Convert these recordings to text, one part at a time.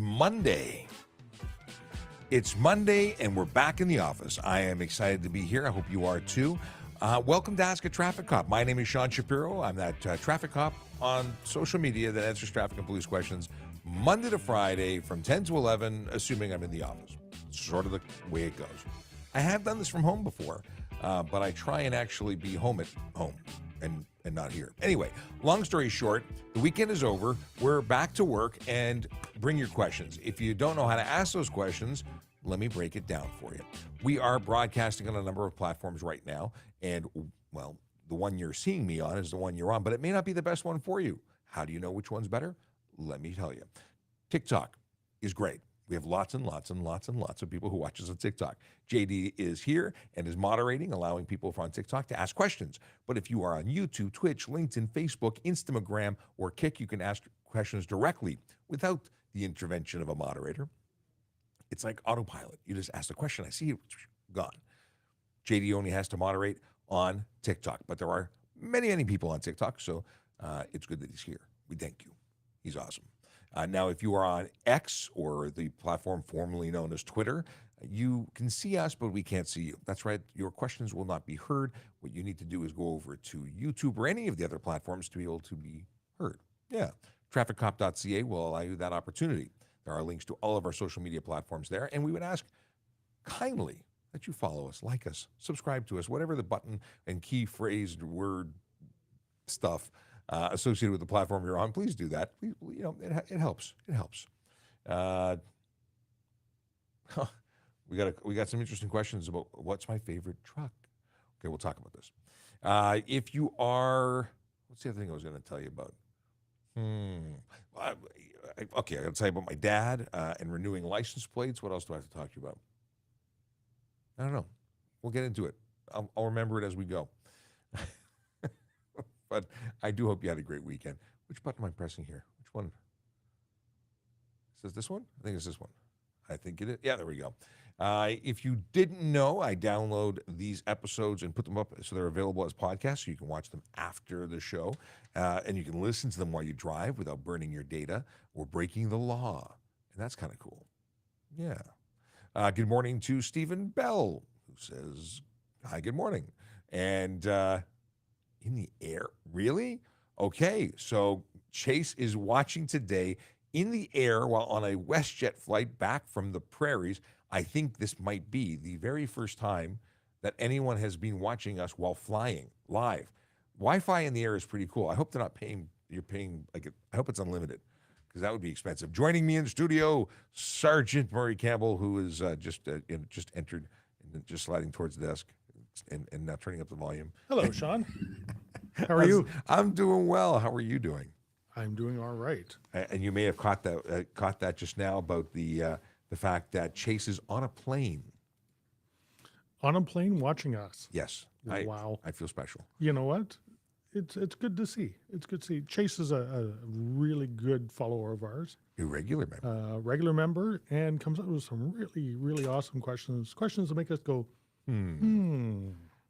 Monday. It's Monday, and we're back in the office. I am excited to be here. I hope you are too. Welcome to Ask a Traffic Cop. My name is Sean Shapiro. I'm that traffic cop on social media that answers traffic and police questions Monday to Friday from 10 to 11, assuming I'm in the office. It's sort of the way it goes. I have done this from home before, but I try and actually be home at home and not here. Anyway, long story short, the weekend is over. We're back to work, and bring your questions. If you don't know how to ask those questions, let me break it down for you. We are broadcasting on a number of platforms right now, and, well, the one you're seeing me on is the one you're on, but it may not be the best one for you. How do you know which one's better? Let me tell you. TikTok is great. We have lots and lots and lots and lots of people who watch us on TikTok. JD is here and is moderating, allowing people from TikTok to ask questions. But if you are on YouTube, Twitch, LinkedIn, Facebook, Instagram, or Kick, you can ask questions directly without the intervention of a moderator. It's like autopilot. You just ask the question, I see it, gone. JD only has to moderate on TikTok, but there are many, many people on TikTok, so it's good that he's here. We thank you. He's awesome. Now, if you are on X, or the platform formerly known as Twitter, you can see us, but we can't see you. That's right. Your questions will not be heard. What you need to do is go over to YouTube or any of the other platforms to be able to be heard. Yeah. ASKaTrafficCop.ca will allow you that opportunity. There are links to all of our social media platforms there, and we would ask kindly that you follow us, like us, subscribe to us, whatever the button and key phrased word stuff associated with the platform you're on. Please do that. Please, you know, it helps. It helps. We got some interesting questions about what's my favorite truck. Okay, we'll talk about this. If you are, what's the other thing I was going to tell you about? Okay, I got to tell you about my dad and renewing license plates. What else do I have to talk to you about? I don't know. We'll get into it. I'll remember it as we go. But I do hope you had a great weekend. Which button am I pressing here? Which one? Is this one? I think it's this one. I think it is. Yeah, there we go. If you didn't know, I download these episodes and put them up so they're available as podcasts, so you can watch them after the show. And you can listen to them while you drive without burning your data or breaking the law. And that's kind of cool. Yeah. Good morning to Stephen Bell, who says, hi, good morning. And in the air? Really? Okay, so Chase is watching today in the air while on a WestJet flight back from the prairies. I think this might be the very first time that anyone has been watching us while flying live. Wi-Fi in the air is pretty cool. I hope they're not paying, I hope it's unlimited, because that would be expensive. Joining me in the studio, Sergeant Murray Campbell, who is just entered and just sliding towards the desk and now turning up the volume. Hello, Sean. How are you? I'm doing well. How are you doing? I'm doing all right. And you may have caught that just now about the fact that Chase is on a plane. On a plane watching us. Yes. Wow. I feel special. You know what? It's good to see. It's good to see. Chase is a really good follower of ours. A regular member. Regular member, and comes up with some really, really awesome questions. Questions that make us go,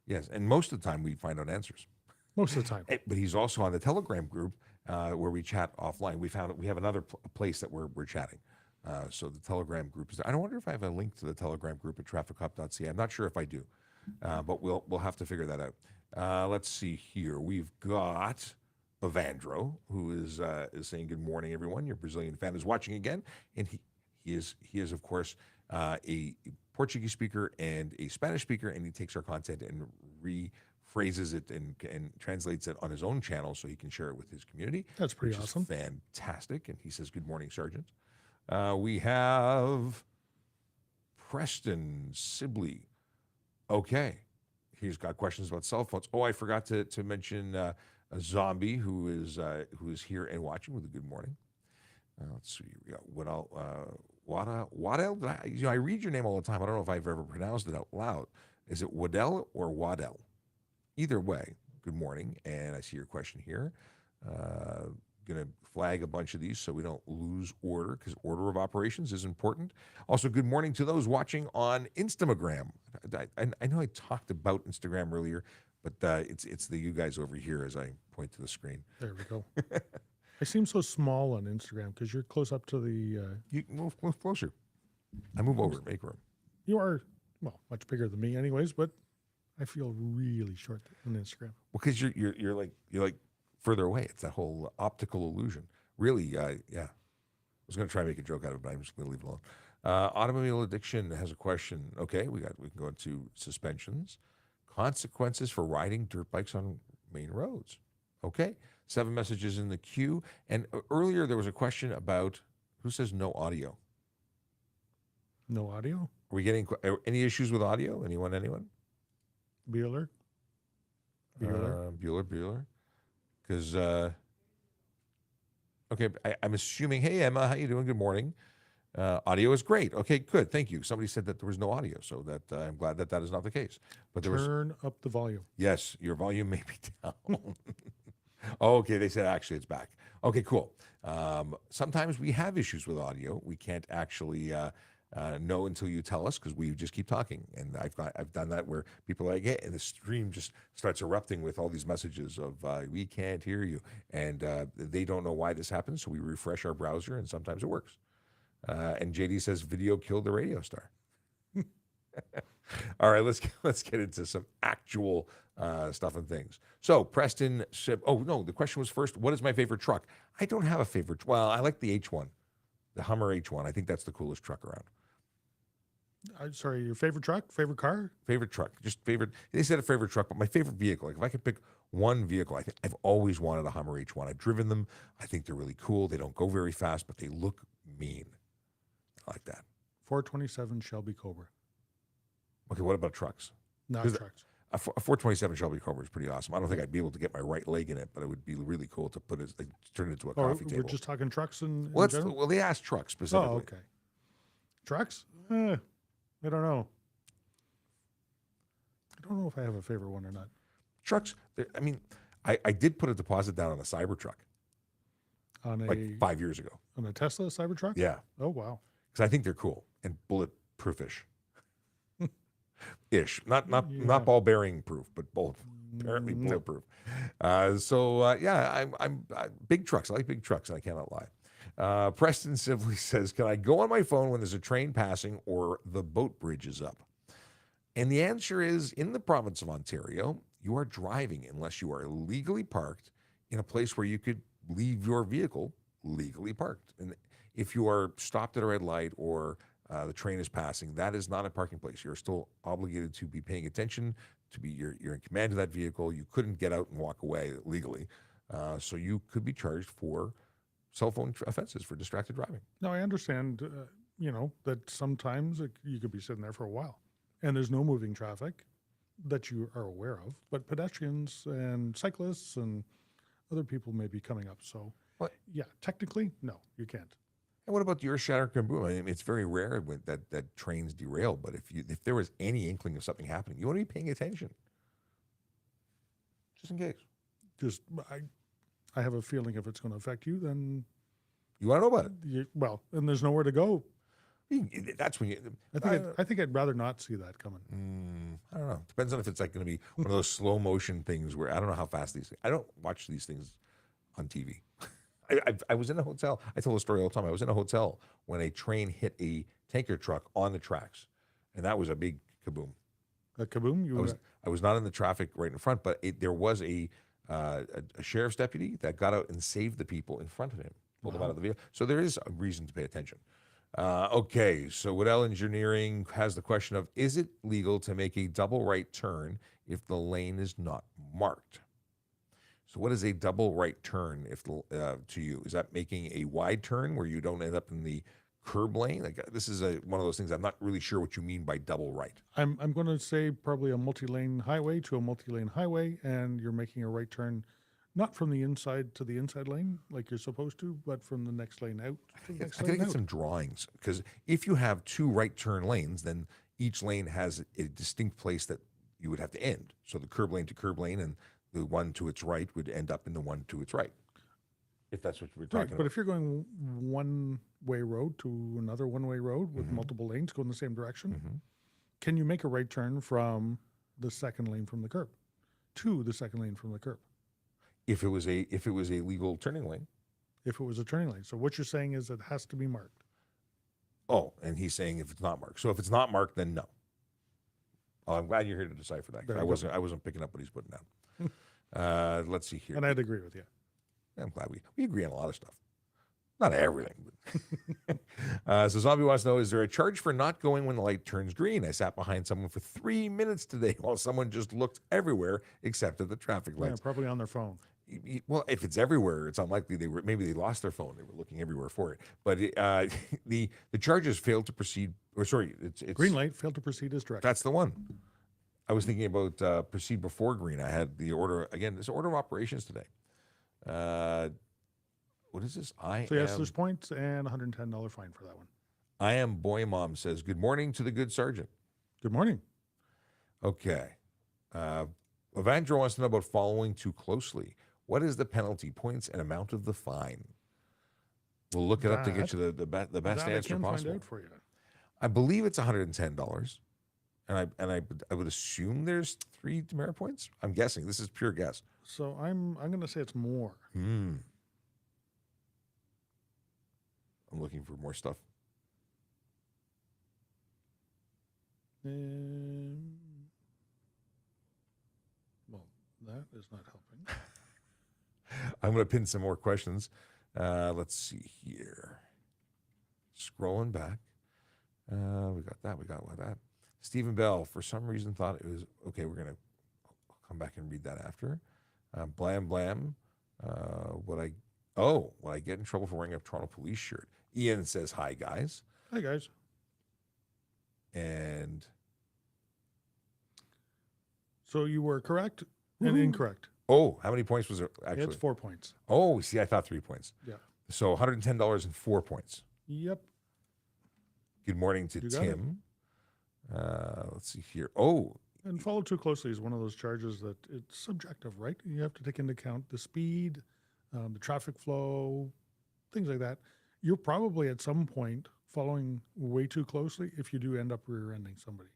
Yes, and most of the time we find out answers. Most of the time. But he's also on the Telegram group where we chat offline. We have another place that we're chatting. So the Telegram group is there. I don't wonder if I have a link to the Telegram group at TrafficCop.ca. I'm not sure if I do, but we'll have to figure that out. Let's see here. We've got Evandro, who is saying good morning, everyone. Your Brazilian fan is watching again, and he is of course a Portuguese speaker and a Spanish speaker, and he takes our content and rephrases it and translates it on his own channel so he can share it with his community. That's pretty awesome. Fantastic. And he says, good morning, Sergeant. We have Preston Sibley. Okay. He's got questions about cell phones. Oh, I forgot to mention a Zombie who is here and watching with a good morning. Let's see. We got Waddell. I read your name all the time. I don't know if I've ever pronounced it out loud. Is it Waddell or Waddell? Either way, good morning. And I see your question here. Going to flag a bunch of these so we don't lose order, because order of operations is important. Also, good morning to those watching on Instagram. I know I talked about Instagram earlier, but it's the you guys over here as I point to the screen. There we go. I seem so small on Instagram because you're close up to the. You move closer. I move over, make room. You are, well, much bigger than me, anyways. But I feel really short on Instagram. Well, because you're like further away. It's that whole optical illusion. Really, yeah. I was going to try and make a joke out of it, but I'm just going to leave it alone. Automobile addiction has a question. Okay, we can go into suspensions, consequences for riding dirt bikes on main roads. Okay, 7 messages in the queue. And earlier there was a question about who says no audio. No audio. Are we getting any issues with audio? Anyone? Bueller. Bueller. Because okay, I'm assuming. Hey Emma, how you doing? Good morning. Audio is great. Okay, good. Thank you. Somebody said that there was no audio, so that I'm glad that that is not the case. But there was. Turn up the volume. Yes, your volume may be down. Oh, okay, they said actually it's back. Okay, cool. Sometimes we have issues with audio. We can't actually know until you tell us because we just keep talking. And I've done that where people are like, hey, and the stream just starts erupting with all these messages of we can't hear you, and they don't know why this happens. So we refresh our browser, and sometimes it works. And JD says video killed the radio star. All right, let's get into some actual stuff and things. So Preston said, oh no, the question was first, what is my favorite truck? I don't have a favorite. Well, I like the H1, the Hummer H1. I think that's the coolest truck around. Sorry, your favorite truck, favorite car? Favorite truck, just favorite. They said a favorite truck, but my favorite vehicle. Like if I could pick one vehicle, I think I've always wanted a Hummer H1. I've driven them. I think they're really cool. They don't go very fast, but they look mean. I like that. 427 Shelby Cobra. Okay, what about trucks? Not trucks. A 427 Shelby Cobra is pretty awesome. I don't think I'd be able to get my right leg in it, but it would be really cool to put it, like, turn it into a coffee table. We're just talking trucks in Well, general? well, they asked trucks specifically. Oh, okay. Trucks? I don't know. I don't know if I have a favorite one or not. Trucks, I mean, I did put a deposit down on a Cybertruck On like 5 years ago. On a Tesla Cybertruck? Yeah. Oh, wow. Because I think they're cool and bulletproofish. Ish. Not ball bearing proof, but apparently bulletproof. Yeah, I'm big trucks. I like big trucks, and I cannot lie. Preston simply says, can I go on my phone when there's a train passing or the boat bridge is up? And the answer is, in the province of Ontario, you are driving unless you are legally parked in a place where you could leave your vehicle legally parked. And if you are stopped at a red light or the train is passing, that is not a parking place. You're still obligated to be paying attention, you're in command of that vehicle. You couldn't get out and walk away legally. So you could be charged for cell phone offenses for distracted driving. Now, I understand, that sometimes you could be sitting there for a while and there's no moving traffic that you are aware of, but pedestrians and cyclists and other people may be coming up. So, yeah, technically, no, you can't. And what about your shatter kaboom? I mean, it's very rare that trains derail, but if there was any inkling of something happening, you want to be paying attention, just in case. I have a feeling if it's going to affect you, then you want to know about it. And there's nowhere to go. That's when you. I think I'd rather not see that coming. I don't know. Depends on if it's like going to be one of those slow motion things where I don't know how fast these things. I don't watch these things on TV. I was in a hotel. I tell the story all the time. I was in a hotel when a train hit a tanker truck on the tracks, and that was a big kaboom. A kaboom? I was not in the traffic right in front, but there was a sheriff's deputy that got out and saved the people in front of him, pulled them out of the vehicle. So there is a reason to pay attention. Okay, so Woodell Engineering has the question of, is it legal to make a double right turn if the lane is not marked? So what is a double right turn to you? Is that making a wide turn where you don't end up in the curb lane? Like this is one of those things I'm not really sure what you mean by double right. I'm going to say probably a multi-lane highway to a multi-lane highway, and you're making a right turn not from the inside to the inside lane like you're supposed to, but from the next lane out to the next lane out. I gotta get some drawings, because if you have 2 right turn lanes, then each lane has a distinct place that you would have to end. So the curb lane to curb lane, and the one to its right would end up in the one to its right, if that's what we're talking about. But if you're going one-way road to another one-way road with multiple lanes going the same direction, can you make a right turn from the second lane from the curb to the second lane from the curb? If it was a legal turning lane, if it was a turning lane. So what you're saying is it has to be marked. Oh, and he's saying if it's not marked. So if it's not marked, then no. Oh, I'm glad you're here to decipher that. 'Cause There I you go. wasn't picking up what he's putting down. Let's see here. And I'd agree with you. I'm glad we agree on a lot of stuff. Not everything. But so Zombie wants to know, is there a charge for not going when the light turns green? I sat behind someone for 3 minutes today while someone just looked everywhere except at the traffic Yeah, lights. probably on their phone. Well, if it's everywhere, it's unlikely maybe they lost their phone. They were looking everywhere for it. But the charges failed to proceed. Or sorry, it's Green light, failed to proceed as directed. That's the one. I was thinking about proceed before green. I had the order again. This order of operations today. What is this? So yes, there's points and $110 fine for that one. I am boy mom says good morning to the good sergeant. Good morning. Okay. Evandro wants to know about following too closely. What is the penalty, points, and amount of the fine? We'll look it up to get you the best That answer I can possible. find out for you. I believe it's $110, and I would assume there's 3 demerit points. I'm guessing. This is pure guess. So I'm going to say it's more. I'm looking for more stuff. Well, that is not helping. I'm going to pin some more questions. Let's see here. Scrolling back. We got that. We got that. Stephen Bell, for some reason, thought it was okay. We're going to come back and read that after. Blam Blam. Would I get in trouble for wearing a Toronto police shirt? Ian says, hi, guys. Hi, guys. And so you were correct and incorrect. oh, how many points was there actually? It's 4 points. Oh, see, I thought 3 points. Yeah. So $110 and 4 points. Yep. Good morning to You got Tim. Let's see here. Oh, And follow too closely is one of those charges that it's subjective, right? You have to take into account the speed, the traffic flow, things like that. You're probably at some point following way too closely if you do end up rear-ending somebody.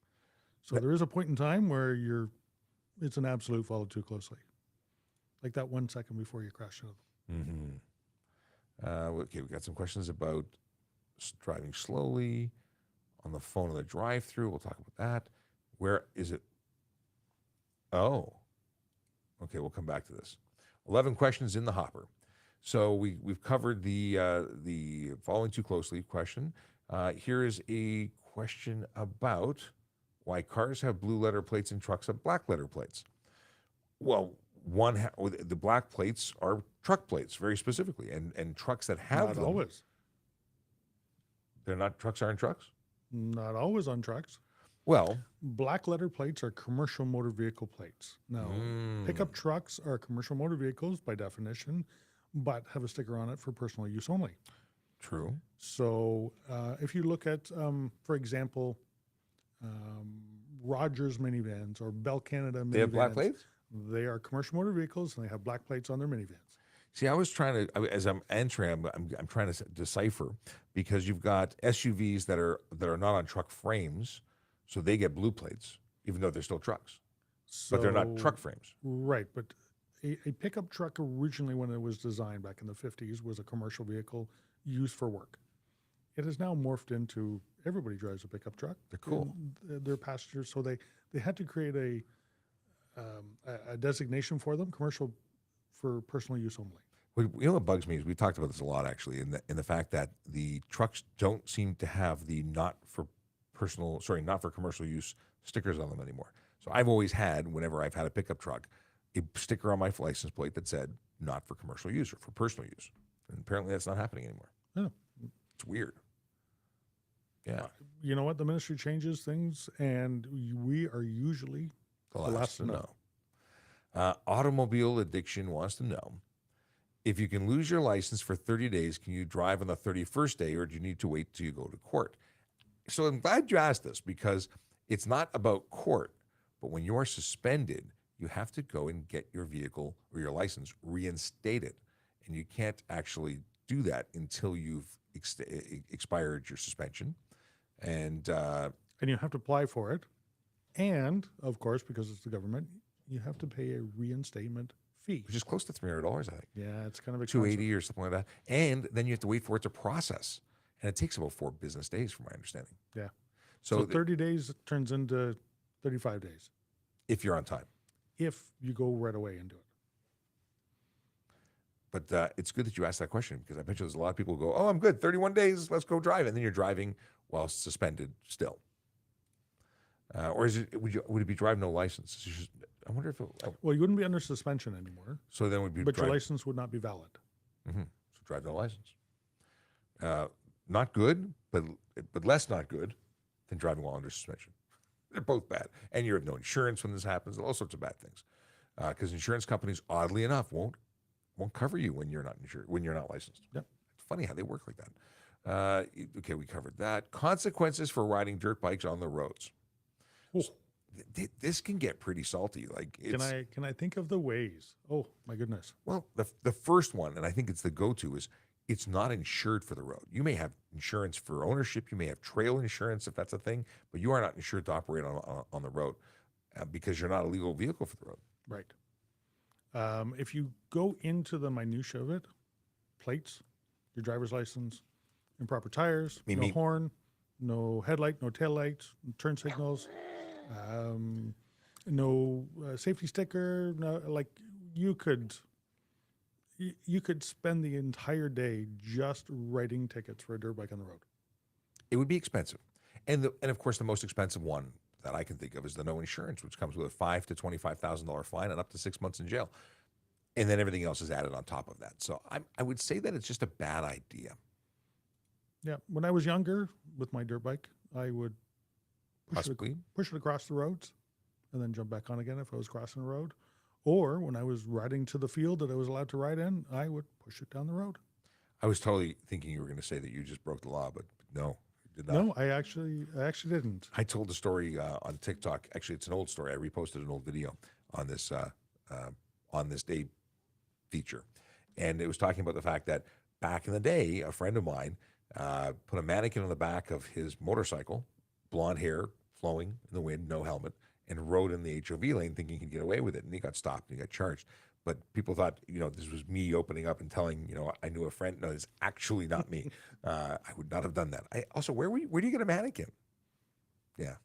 So there is a point in time where it's an absolute follow too closely. Like that 1 second before you crash into them. okay, we got some questions about driving slowly on the phone in the drive-through. We'll talk about that. Where is it? Oh, okay, we'll come back to this. 11 questions in the hopper. So we've covered the following too closely question. Here is a question about why cars have blue letter plates and trucks have black letter plates. Well, the black plates are truck plates, very specifically, and trucks that have Not them. always. They're not trucks aren't trucks? Not always on trucks. Well, Black letter plates are commercial motor vehicle plates. Now, pickup trucks are commercial motor vehicles by definition, but have a sticker on it for personal use only. true. So if you look at, for example, Rogers minivans or Bell Canada minivans. They have black plates? They are commercial motor vehicles and they have black plates on their minivans. See, I was trying to, as I'm entering, I'm trying to decipher, because you've got SUVs that are not on truck frames, so they get blue plates, even though they're still trucks, but they're not truck frames. Right, but a pickup truck originally, when it was designed back in the 50s, was a commercial vehicle used for work. It has now morphed into everybody drives a pickup truck. They're cool. They're passengers, so they had to create a designation for them, commercial for personal use only. You know what bugs me is we talked about this a lot actually, in the fact that the trucks don't seem to have the not for commercial use stickers on them anymore. So I've always had, whenever I've had a pickup truck, a sticker on my license plate that said not for commercial use or for personal use. And apparently that's not happening anymore. Yeah. It's weird. Yeah. You know what? The ministry changes things, and we are usually The last to know. Automobile Addiction wants to know, if you can lose your license for 30 days, can you drive on the 31st day, or do you need to wait till you go to court? So I'm glad you asked this, because it's not about court, but when you're suspended, you have to go and get your vehicle or your license reinstated. And you can't actually do that until you've expired your suspension. And you have to apply for it. And, of course, because it's the government, you have to pay a reinstatement fee. which is close to $300, I think. Yeah, it's kind of expensive. $280 or something like that. And then you have to wait for it to process. And it takes about 4 business days, from my understanding. Yeah. So, So 30 days turns into 35 days if you're on time. if you go right away and do it. But it's good that you asked that question, because I bet you there's a lot of people who go, oh, I'm good, 31 days, let's go drive. And then you're driving while suspended still. Or would it be drive no license? I wonder if Well, you wouldn't be under suspension anymore, so then would be but drive, your license would not be valid. so drive no license. Not good, but less not good than driving while under suspension. They're both bad, and you have no insurance when this happens. All sorts of bad things, because insurance companies, oddly enough, won't cover you when you're not insured, when you're not licensed. Yep. It's funny how they work like that. Okay, we covered that. Consequences for riding dirt bikes on the roads. Oh. This can get pretty salty. Like, Can I think of the ways? Oh my goodness. well, the first one, and I think it's the go-to, is it's not insured for the road. You may have insurance for ownership, you may have trail insurance if that's a thing, but you are not insured to operate on the road because you're not a legal vehicle for the road. Right. If you go into the minutia of it, plates, your driver's license, improper tires, no horn, no headlight, no tail lights, turn signals, no safety sticker. No, like you could spend the entire day just writing tickets for a dirt bike on the road. It would be expensive, and of course the most expensive one that I can think of is the no insurance, which comes with a $5,000 to $25,000 fine and up to 6 months in jail, and then everything else is added on top of that. So I would say that it's just a bad idea. Yeah, when I was younger with my dirt bike, I would push it across the roads and then jump back on again if I was crossing the road. Or when I was riding to the field that I was allowed to ride in, I would push it down the road. I was totally thinking you were going to say that you just broke the law, but no, you did not. No, I actually didn't. I told the story on TikTok. Actually, it's an old story. I reposted an old video on this day feature, and it was talking about the fact that back in the day, a friend of mine put a mannequin on the back of his motorcycle, blonde hair flowing in the wind, no helmet, and rode in the HOV lane thinking he'd get away with it, and he got stopped and he got charged. But people thought, this was me opening up and telling, I knew a friend. No, it's actually not me. I would not have done that. Also, where do you get a mannequin? Yeah.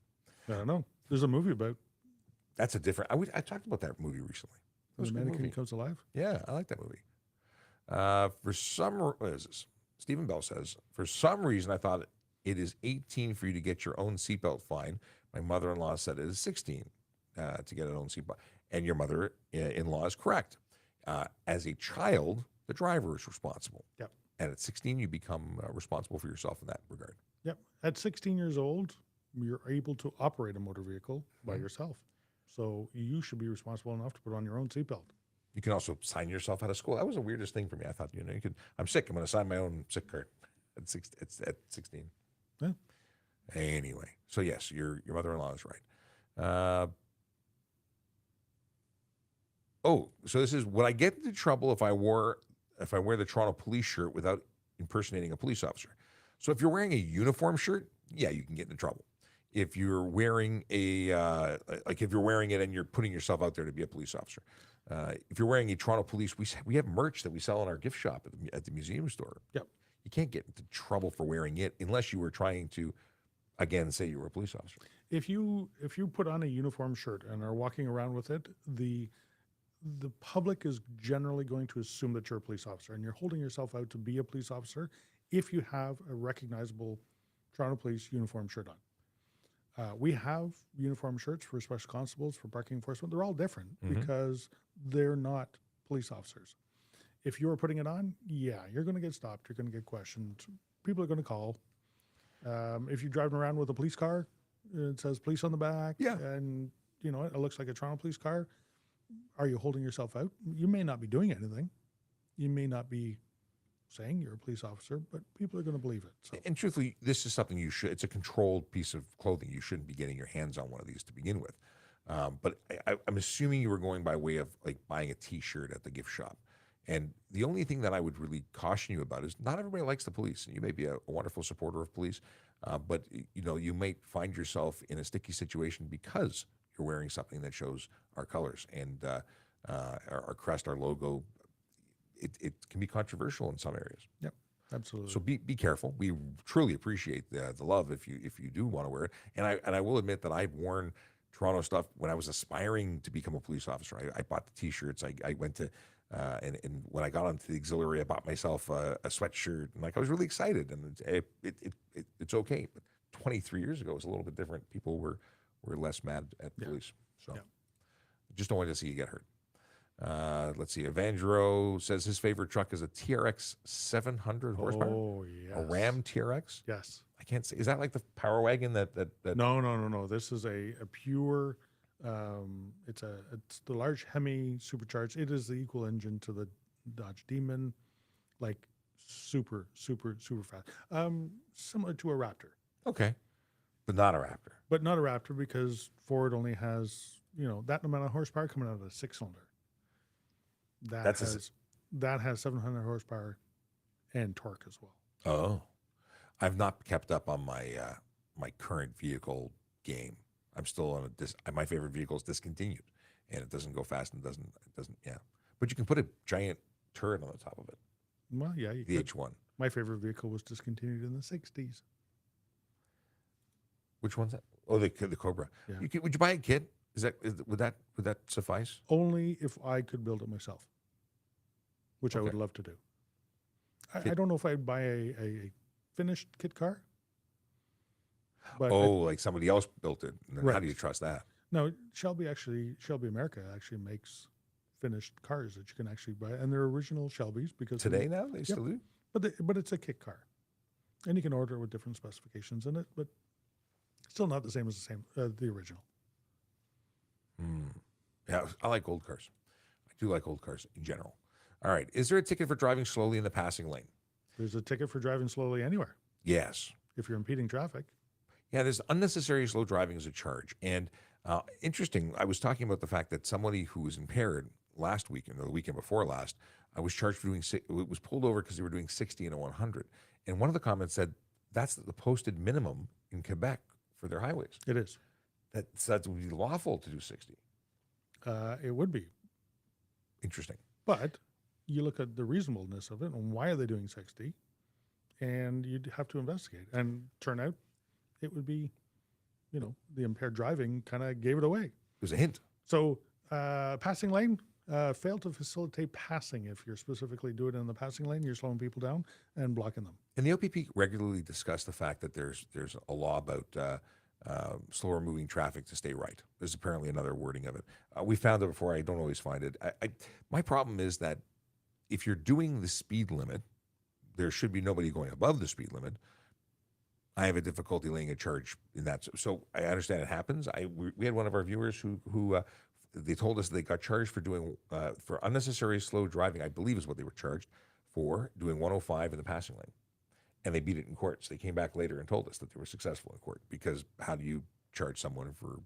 I don't know. There's a movie about. That's a different. I talked about that movie recently. It was The mannequin comes alive. Yeah, I like that movie. What is this? Stephen Bell says, for some reason, I thought it is 18 for you to get your own seatbelt fine. My mother-in-law said it is 16 to get an own seatbelt. And your mother-in-law is correct. As a child, the driver is responsible. Yep. And at 16, you become responsible for yourself in that regard. Yep. At 16 years old, you're able to operate a motor vehicle by yourself. So you should be responsible enough to put on your own seatbelt. You can also sign yourself out of school. That was the weirdest thing for me. I thought, you could. I'm sick. I'm going to sign my own sick card at 16. Yeah. Anyway, so yes, your mother-in-law is right. So this is, would I get into trouble if I wear the Toronto police shirt without impersonating a police officer? So if you're wearing a uniform shirt, yeah, you can get into trouble. If you're wearing if you're wearing it and you're putting yourself out there to be a police officer. If you're wearing a Toronto police, we have merch that we sell in our gift shop at the museum store. Yep. You can't get into trouble for wearing it unless you were trying to, again, say you were a police officer. If you put on a uniform shirt and are walking around with it, the public is generally going to assume that you're a police officer, and you're holding yourself out to be a police officer if you have a recognizable Toronto Police uniform shirt on. We have uniform shirts for special constables, for parking enforcement. They're all different because they're not police officers. If you're putting it on, yeah, you're going to get stopped. You're going to get questioned. People are going to call. If you're driving around with a police car, it says police on the back, and it looks like a Toronto police car. Are you holding yourself out? You may not be doing anything. You may not be saying you're a police officer, but people are going to believe it. So. And truthfully, this is something it's a controlled piece of clothing. You shouldn't be getting your hands on one of these to begin with. But I'm assuming you were going by way of like buying a T-shirt at the gift shop. And the only thing that I would really caution you about is not everybody likes the police. You may be a wonderful supporter of police, but you might find yourself in a sticky situation because you're wearing something that shows our colors. And our crest, our logo, it can be controversial in some areas. Yep, absolutely. So be careful. We truly appreciate the love if you do want to wear it. And I will admit that I've worn Toronto stuff when I was aspiring to become a police officer. I bought the T-shirts. I went to and when I got onto the auxiliary, I bought myself a sweatshirt, and like I was really excited. And it's okay. But 23 years ago, it was a little bit different. People were less mad at police. So just don't want to see you get hurt. Let's see. Evangelo says his favorite truck is a TRX 700 horsepower. Oh, yes. A Ram TRX. Yes. I can't say. Is that like the Power Wagon that? No. This is a pure. It's the large Hemi supercharged. It is the equal engine to the Dodge Demon, like super fast. Similar to a Raptor. Okay, but not a Raptor. But not a Raptor because Ford only has that amount of horsepower coming out of a 6-cylinder. That has 700 horsepower and torque as well. Oh, I've not kept up on my my current vehicle game. I'm still on my favorite vehicle is discontinued, and it doesn't go fast and doesn't. Yeah, but you can put a giant turret on the top of it. Well, yeah, you the could. H1. My favorite vehicle was discontinued in the 60s. Which one's that? Oh, the Cobra. Yeah. Would you buy a kit? Would that suffice? Only if I could build it myself, which I would love to do. I don't know if I'd buy a finished kit car. But like somebody else built it. And then Right. How do you trust that? No, Shelby America actually makes finished cars that you can actually buy, and they're original Shelbys because Today now they still do. But it's a kit car, and you can order it with different specifications in it, but still not the same as the original. Yeah, I like old cars. I do like old cars in general. All right. Is there a ticket for driving slowly in the passing lane? There's a ticket for driving slowly anywhere Yes. if you're impeding traffic. Yeah, there's unnecessary slow driving is a charge. And interesting, I was talking about the fact that somebody who was impaired last weekend or the weekend before last, I was charged for was pulled over because they were doing 60 and a 100. And one of the comments said that's the posted minimum in Quebec for their highways. It is. That would be lawful to do 60. It would be. Interesting. But you look at the reasonableness of it and why are they doing 60, and you'd have to investigate. And turn out it would be, the impaired driving kind of gave it away. It was a hint. So passing lane, fail to facilitate passing. If you're specifically doing it in the passing lane, you're slowing people down and blocking them. And the OPP regularly discuss the fact that there's a law about slower moving traffic to stay right. There's apparently another wording of it. We found it before. I don't always find it. My problem is that if you're doing the speed limit, there should be nobody going above the speed limit. I have a difficulty laying a charge in that. So I understand it happens. We had one of our viewers who they told us they got charged for doing for unnecessary slow driving, I believe is what they were charged for, doing 105 in the passing lane. And they beat it in court. So they came back later and told us that they were successful in court, because how do you charge someone for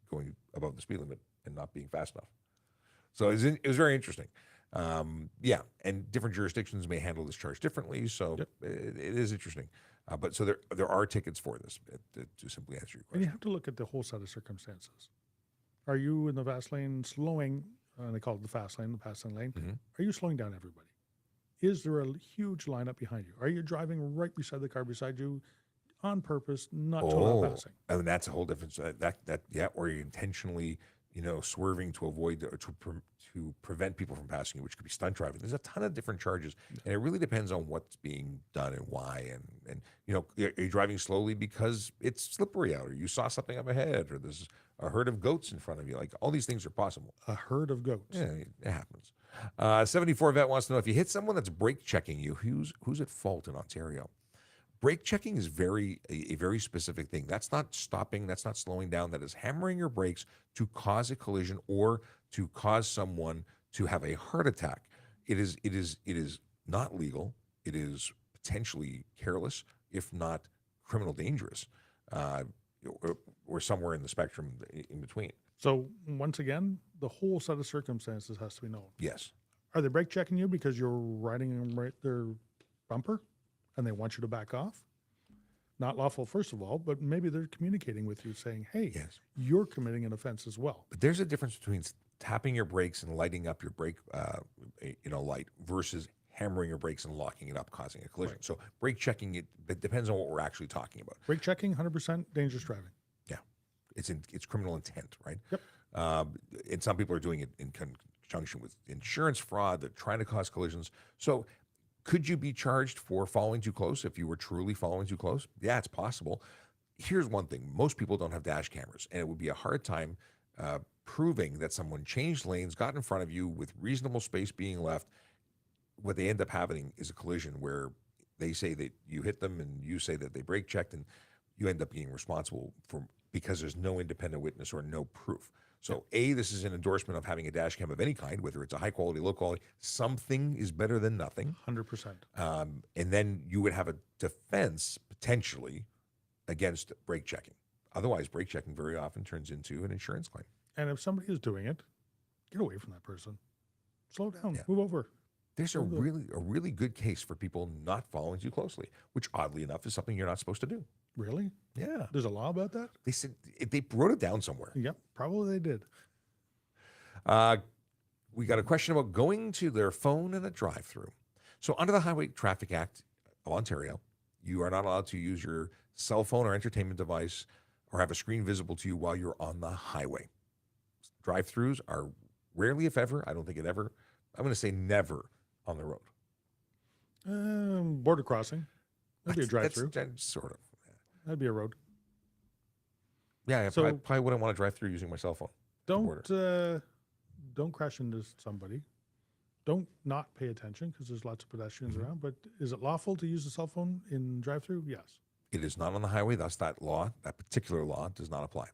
going above the speed limit and not being fast enough? So it was very interesting. And different jurisdictions may handle this charge differently. So it is interesting. But so there are tickets for this, to simply answer your question. And you have to look at the whole set of circumstances. Are you in the fast lane slowing, they call it the fast lane, the passing lane, Are you slowing down everybody? Is there a huge lineup behind you? Are you driving right beside the car beside you on purpose, not to allow passing? I mean, that's a whole different, or you're intentionally, swerving to avoid or to prevent people from passing you, which could be stunt driving. There's a ton of different charges, and it really depends on what's being done and why. And are you driving slowly because it's slippery out, or you saw something up ahead, or there's a herd of goats in front of you? Like, all these things are possible. A herd of goats. Yeah, it happens. 74 Vet wants to know, if you hit someone that's brake checking you, who's at fault in Ontario? Brake checking is a very specific thing. That's not stopping. That's not slowing down. That is hammering your brakes to cause a collision or to cause someone to have a heart attack. It is not legal. It is potentially careless, if not criminal dangerous, or somewhere in the spectrum in between. So once again, the whole set of circumstances has to be known. Yes. Are they brake checking you because you're riding right their bumper and they want you to back off? Not lawful, first of all, but maybe they're communicating with you saying, hey, Yes. you're committing an offense as well. But there's a difference between tapping your brakes and lighting up your brake, light versus hammering your brakes and locking it up, causing a collision. So brake checking, it depends on what we're actually talking about. Brake checking, 100% dangerous driving. Yeah, it's criminal intent, right? Yep. And some people are doing it in conjunction with insurance fraud. They're trying to cause collisions. So could you be charged for following too close if you were truly following too close? Yeah, it's possible. Here's one thing. Most people don't have dash cameras, and it would be a hard time proving that someone changed lanes, got in front of you with reasonable space being left. What they end up having is a collision where they say that you hit them and you say that they brake checked, and you end up being responsible for because there's no independent witness or no proof. So this is an endorsement of having a dash cam of any kind, whether it's a high quality, low quality. Something is better than nothing. 100%. And then you would have a defense potentially against brake checking. Otherwise, brake checking very often turns into an insurance claim. And if somebody is doing it, get away from that person. Slow down. Move over. There's a really good case for people not following too closely, which oddly enough is something you're not supposed to do. Really? Yeah. There's a law about that? They said they wrote it down somewhere. Yep, probably they did. We got a question about going to their phone in a drive-through. So under the Highway Traffic Act of Ontario, you are not allowed to use your cell phone or entertainment device or have a screen visible to you while you're on the highway. Drive-throughs are rarely, if ever, I don't think it ever, I'm going to say never on the road. Border crossing. That'd be a drive-through. That's sort of. That'd be a road. Yeah, So- I probably wouldn't want to drive through using my cell phone. Don't crash into somebody. Don't not pay attention because there's lots of pedestrians around. But is it lawful to use a cell phone in drive-through? Yes. It is not on the highway. Thus, that particular law does not apply.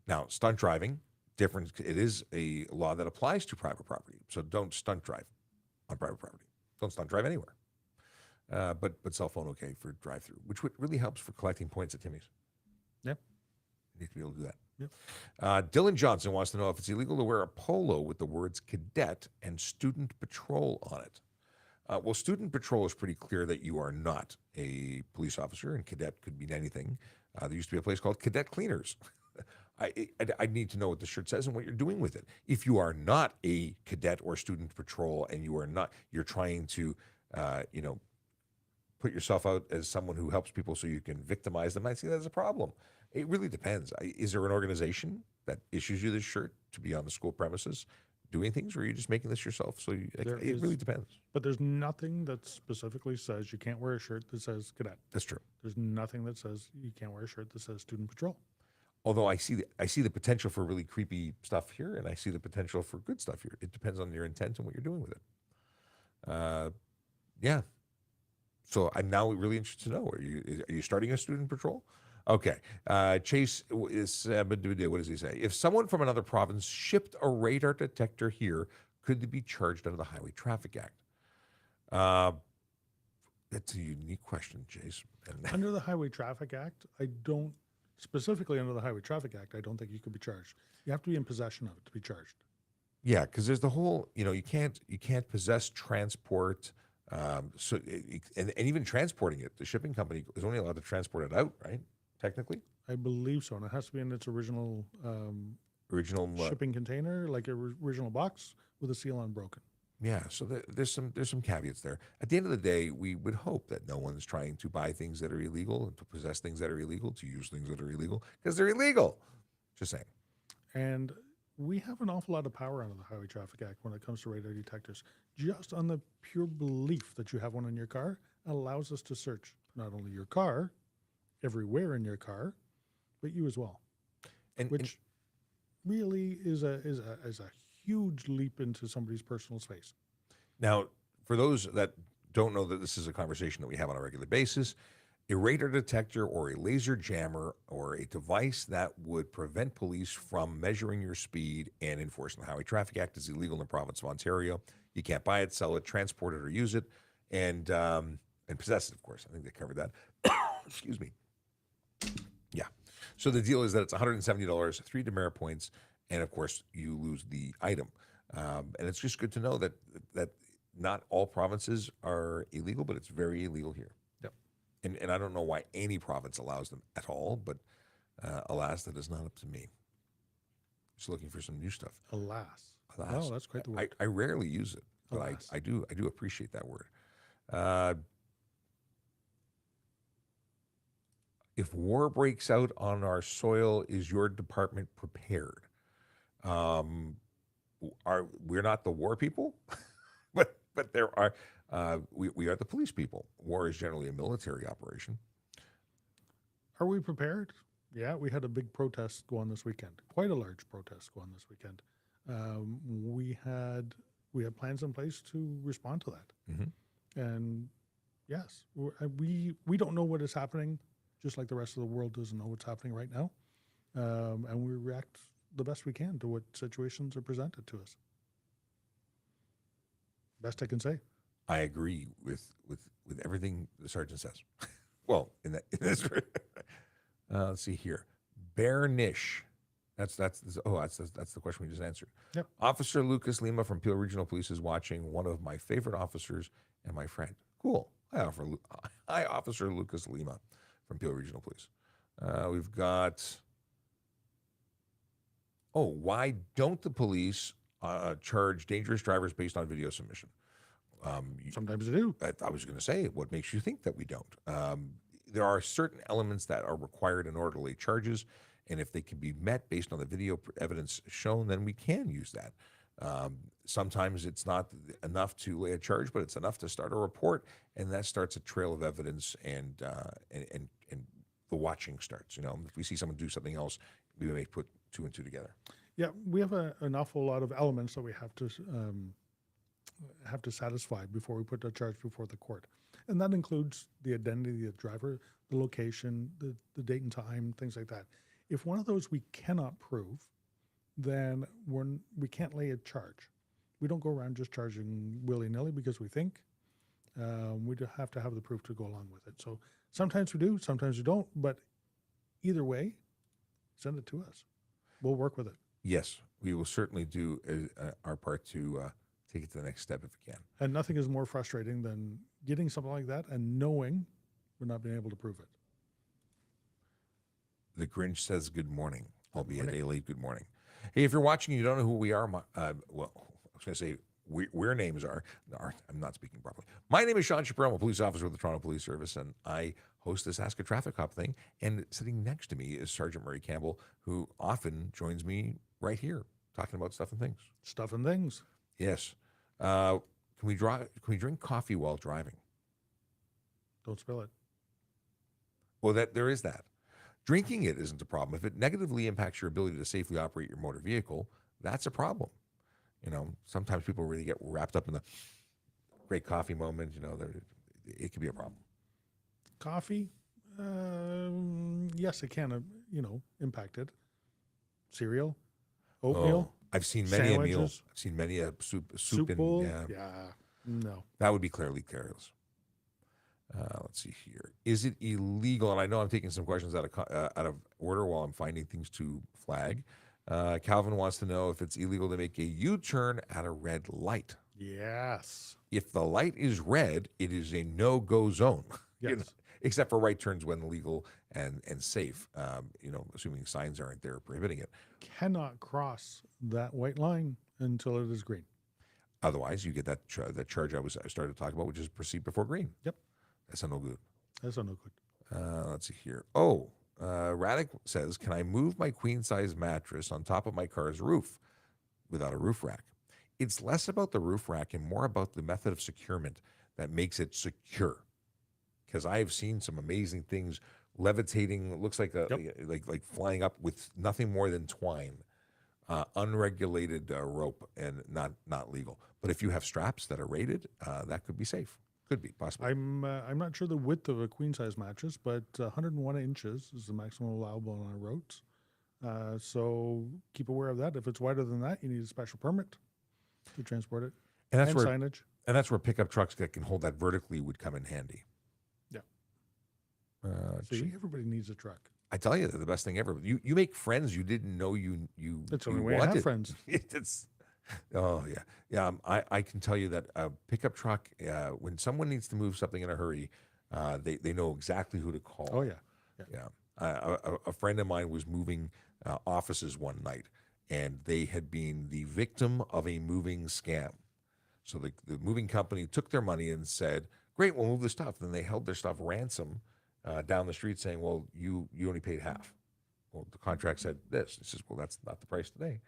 Now, stunt driving, different. It is a law that applies to private property. So don't stunt drive on private property. Don't stunt drive anywhere. But cell phone okay for drive-through, which really helps for collecting points at Timmy's. Yep. You need to be able to do that. Yep. Dylan Johnson wants to know if it's illegal to wear a polo with the words cadet and student patrol on it. Well, student patrol is pretty clear that you are not a police officer, and cadet could mean anything. There used to be a place called Cadet Cleaners. I need to know what the shirt says and what you're doing with it. If you are not a cadet or student patrol and you're trying to, put yourself out as someone who helps people so you can victimize them, I see that as a problem. It really depends. Is there an organization that issues you this shirt to be on the school premises doing things, or are you just making this yourself? So it really depends. But there's nothing that specifically says you can't wear a shirt that says cadet. That's true. There's nothing that says you can't wear a shirt that says student patrol. Although I see the potential for really creepy stuff here, and I see the potential for good stuff here. It depends on your intent and what you're doing with it. Yeah. So I'm now really interested to know: are you starting a student patrol? Okay. Chase is. What does he say? If someone from another province shipped a radar detector here, could they be charged under the Highway Traffic Act? That's a unique question, Chase. Under the Highway Traffic Act, specifically under the Highway Traffic Act, I don't think you could be charged. You have to be in possession of it to be charged. Yeah, because there's the whole, you can't possess, transport, and even transporting it. The shipping company is only allowed to transport it out, right? Technically, I believe so, and it has to be in its original original shipping container, like a original box with a seal unbroken. Yeah, so there's some caveats there. At the end of the day, we would hope that no one's trying to buy things that are illegal, and to possess things that are illegal, to use things that are illegal, because they're illegal. Just saying. And we have an awful lot of power under the Highway Traffic Act when it comes to radar detectors. Just on the pure belief that you have one in your car allows us to search not only your car, everywhere in your car, but you as well. Which really is a huge leap into somebody's personal space. Now, for those that don't know that this is a conversation that we have on a regular basis, a radar detector or a laser jammer or a device that would prevent police from measuring your speed and enforcing the Highway Traffic Act is illegal in the province of Ontario. You can't buy it, sell it, transport it, or use it, and possess it, of course. I think they covered that. Excuse me. Yeah. So the deal is that it's $170, 3 demerit points, and of course you lose the item. And it's just good to know that not all provinces are illegal, but it's very illegal here. Yep. And I don't know why any province allows them at all, but alas, that is not up to me. Just looking for some new stuff. Alas. Alas. No, that's quite the word. I rarely use it, but Alas. I do appreciate that word. If war breaks out on our soil, is your department prepared? We're not the war people, but there are we are the police people. War is generally a military operation. Are we prepared? Yeah, we had a big protest go on this weekend. Quite a large protest go on this weekend. We had plans in place to respond to that. Mm-hmm. And yes, we don't know what is happening, just like the rest of the world doesn't know what's happening right now. And we react the best we can to what situations are presented to us. Best I can say. I agree with everything the sergeant says. Well, in this, let's see here, Bearnish. That's the question we just answered. Yep. Officer Lucas Lima from Peel Regional Police is watching. One of my favorite officers and my friend. Cool. Hi, Officer Lucas Lima from Peel Regional Police. We've got. Oh, why don't the police charge dangerous drivers based on video submission? Sometimes they do. I was going to say, what makes you think that we don't? There are certain elements that are required in order to lay charges, and if they can be met based on the video evidence shown, then we can use that. Sometimes it's not enough to lay a charge, but it's enough to start a report, and that starts a trail of evidence, and the watching starts. You know, if we see someone do something else, we may put two and two together. Yeah, we have an awful lot of elements that we have to satisfy before we put the charge before the court. And that includes the identity of the driver, the location, the date and time, things like that. If one of those we cannot prove, then we can't lay a charge. We don't go around just charging willy-nilly because we think. We have to have the proof to go along with it. So sometimes we do, sometimes we don't, but either way, send it to us. We'll work with it. Yes, we will certainly do our part to take it to the next step if we can. And nothing is more frustrating than getting something like that and knowing we're not being able to prove it. The Grinch says good morning, albeit a late good morning. Hey, if you're watching and you don't know who we are, well, I was going to say where names are. I'm not speaking properly. My name is Sean Shapiro. I'm a police officer with the Toronto Police Service, and I host this Ask a Traffic Cop thing. And sitting next to me is Sergeant Murray Campbell, who often joins me right here talking about stuff and things. Stuff and things. Yes. Can we drink coffee while driving? Don't spill it. Well, there is that. Drinking it isn't a problem. If it negatively impacts your ability to safely operate your motor vehicle, that's a problem. You know, sometimes people really get wrapped up in the great coffee moment. You know, it can be a problem. Coffee, yes, it can, impact it. Cereal, oatmeal. I've seen many a meal. Sandwiches. I've seen many a soup bowl. and No. that would be clearly careless. Let's see here. Is it illegal? And I know I'm taking some questions out of order while I'm finding things to flag. Calvin wants to know if it's illegal to make a U-turn at a red light. Yes. If the light is red, it is a no-go zone. Yes. Except for right turns when legal and safe. Assuming signs aren't there prohibiting it. Cannot cross that white line until it is green. Otherwise, you get that charge I started to talk about, which is proceed before green. Yep. That's a no good. That's a no good. Let's see here. Radic says, can I move my queen-size mattress on top of my car's roof without a roof rack? It's less about the roof rack and more about the method of securement that makes it secure. Because I have seen some amazing things levitating. It looks like like flying up with nothing more than twine, unregulated rope, and not legal. But if you have straps that are rated, that could be safe. Could be, possibly. I'm not sure the width of a queen size mattress, but 101 inches is the maximum allowable on our roads. So keep aware of that. If it's wider than that, you need a special permit to transport it. And that's where signage. And that's where pickup trucks that can hold that vertically would come in handy. Yeah. See, everybody needs a truck. I tell you, they're the best thing ever. You make friends you didn't know you That's the you only way I wanted. have friends. I can tell you that a pickup truck, when someone needs to move something in a hurry, they know exactly who to call. Oh yeah. A friend of mine was moving offices one night, and they had been the victim of a moving scam. So the moving company took their money and said, "Great, we'll move the stuff." Then they held their stuff ransom down the street, saying, "Well, you only paid half." Well, the contract said this. It says, "Well, that's not the price today."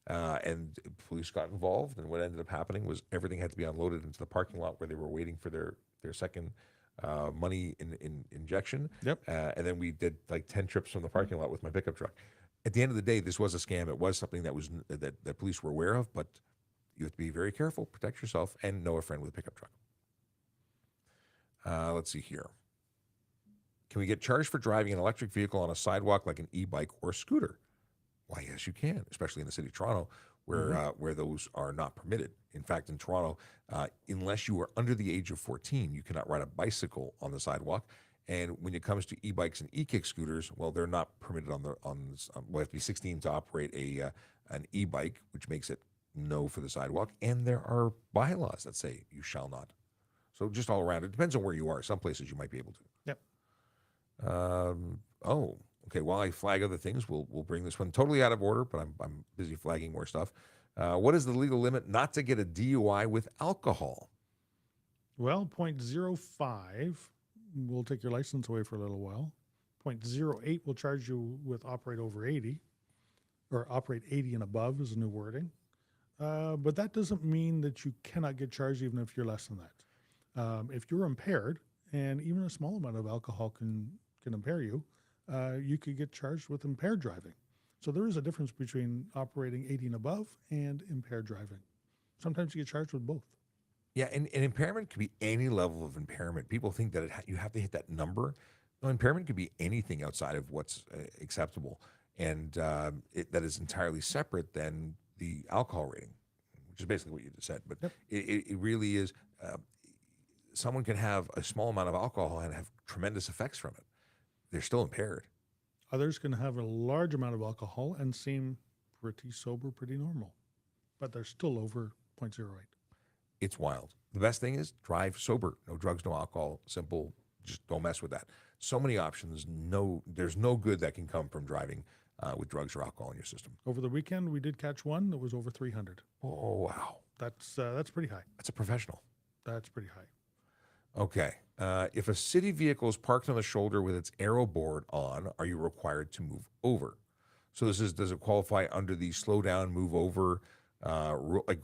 And police got involved, and what ended up happening was everything had to be unloaded into the parking lot where they were waiting for their second money in injection. Yep. And then we did like 10 trips from the parking lot with my pickup truck. At the end of the day, this was a scam. It was something that police were aware of, but you have to be very careful, protect yourself, and know a friend with a pickup truck. Let's see here. Can we get charged for driving an electric vehicle on a sidewalk like an e-bike or scooter? Why, yes, you can, especially in the city of Toronto, where those are not permitted. In fact, in Toronto, unless you are under the age of 14, you cannot ride a bicycle on the sidewalk. And when it comes to e-bikes and e-kick scooters, well, they're not permitted well, you have to be 16 to operate an e-bike, which makes it no for the sidewalk. And there are bylaws that say you shall not. So just all around, it depends on where you are. Some places you might be able to. Yep. Okay. While I flag other things, we'll bring this one totally out of order, but I'm busy flagging more stuff. What is the legal limit not to get a DUI with alcohol? Well, 0.05 will take your license away for a little while. 0.08 will charge you with operate over 80, or operate 80 and above is the new wording. But that doesn't mean that you cannot get charged even if you're less than that. If you're impaired, and even a small amount of alcohol can impair you, you could get charged with impaired driving. So there is a difference between operating 80 and above and impaired driving. Sometimes you get charged with both. Yeah, and impairment could be any level of impairment. People think that you have to hit that number. No, impairment could be anything outside of what's acceptable, and that is entirely separate than the alcohol rating, which is basically what you just said. But Yep. it really is. Someone can have a small amount of alcohol and have tremendous effects from it. They're still impaired. Others can have a large amount of alcohol and seem pretty sober, pretty normal, but they're still over 0.08. It's wild. The best thing is drive sober. No drugs, no alcohol. Simple. Just don't mess with that. So many options. There's no good that can come from driving with drugs or alcohol in your system. Over the weekend, we did catch one that was over 300. Oh, wow. That's pretty high. That's a professional. That's pretty high. Okay. If a city vehicle is parked on the shoulder with its arrow board on, are you required to move over? So does it qualify under the slow down, move over rule? Like,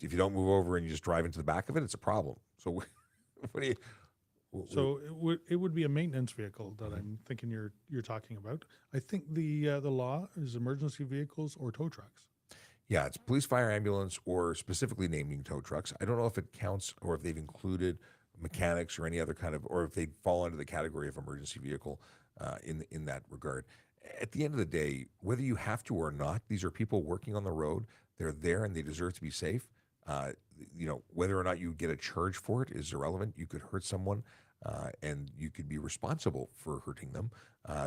if you don't move over and you just drive into the back of it, it's a problem. So what do you? So it would be a maintenance vehicle that I'm thinking you're talking about. I think the law is emergency vehicles or tow trucks. Yeah, it's police, fire, ambulance, or specifically naming tow trucks. I don't know if it counts or if they've included mechanics or any other kind of, or if they fall under the category of emergency vehicle in that regard. At the end of the day, whether you have to or not, these are people working on the road. They're there and they deserve to be safe. Whether or not you get a charge for it is irrelevant. You could hurt someone and you could be responsible for hurting them.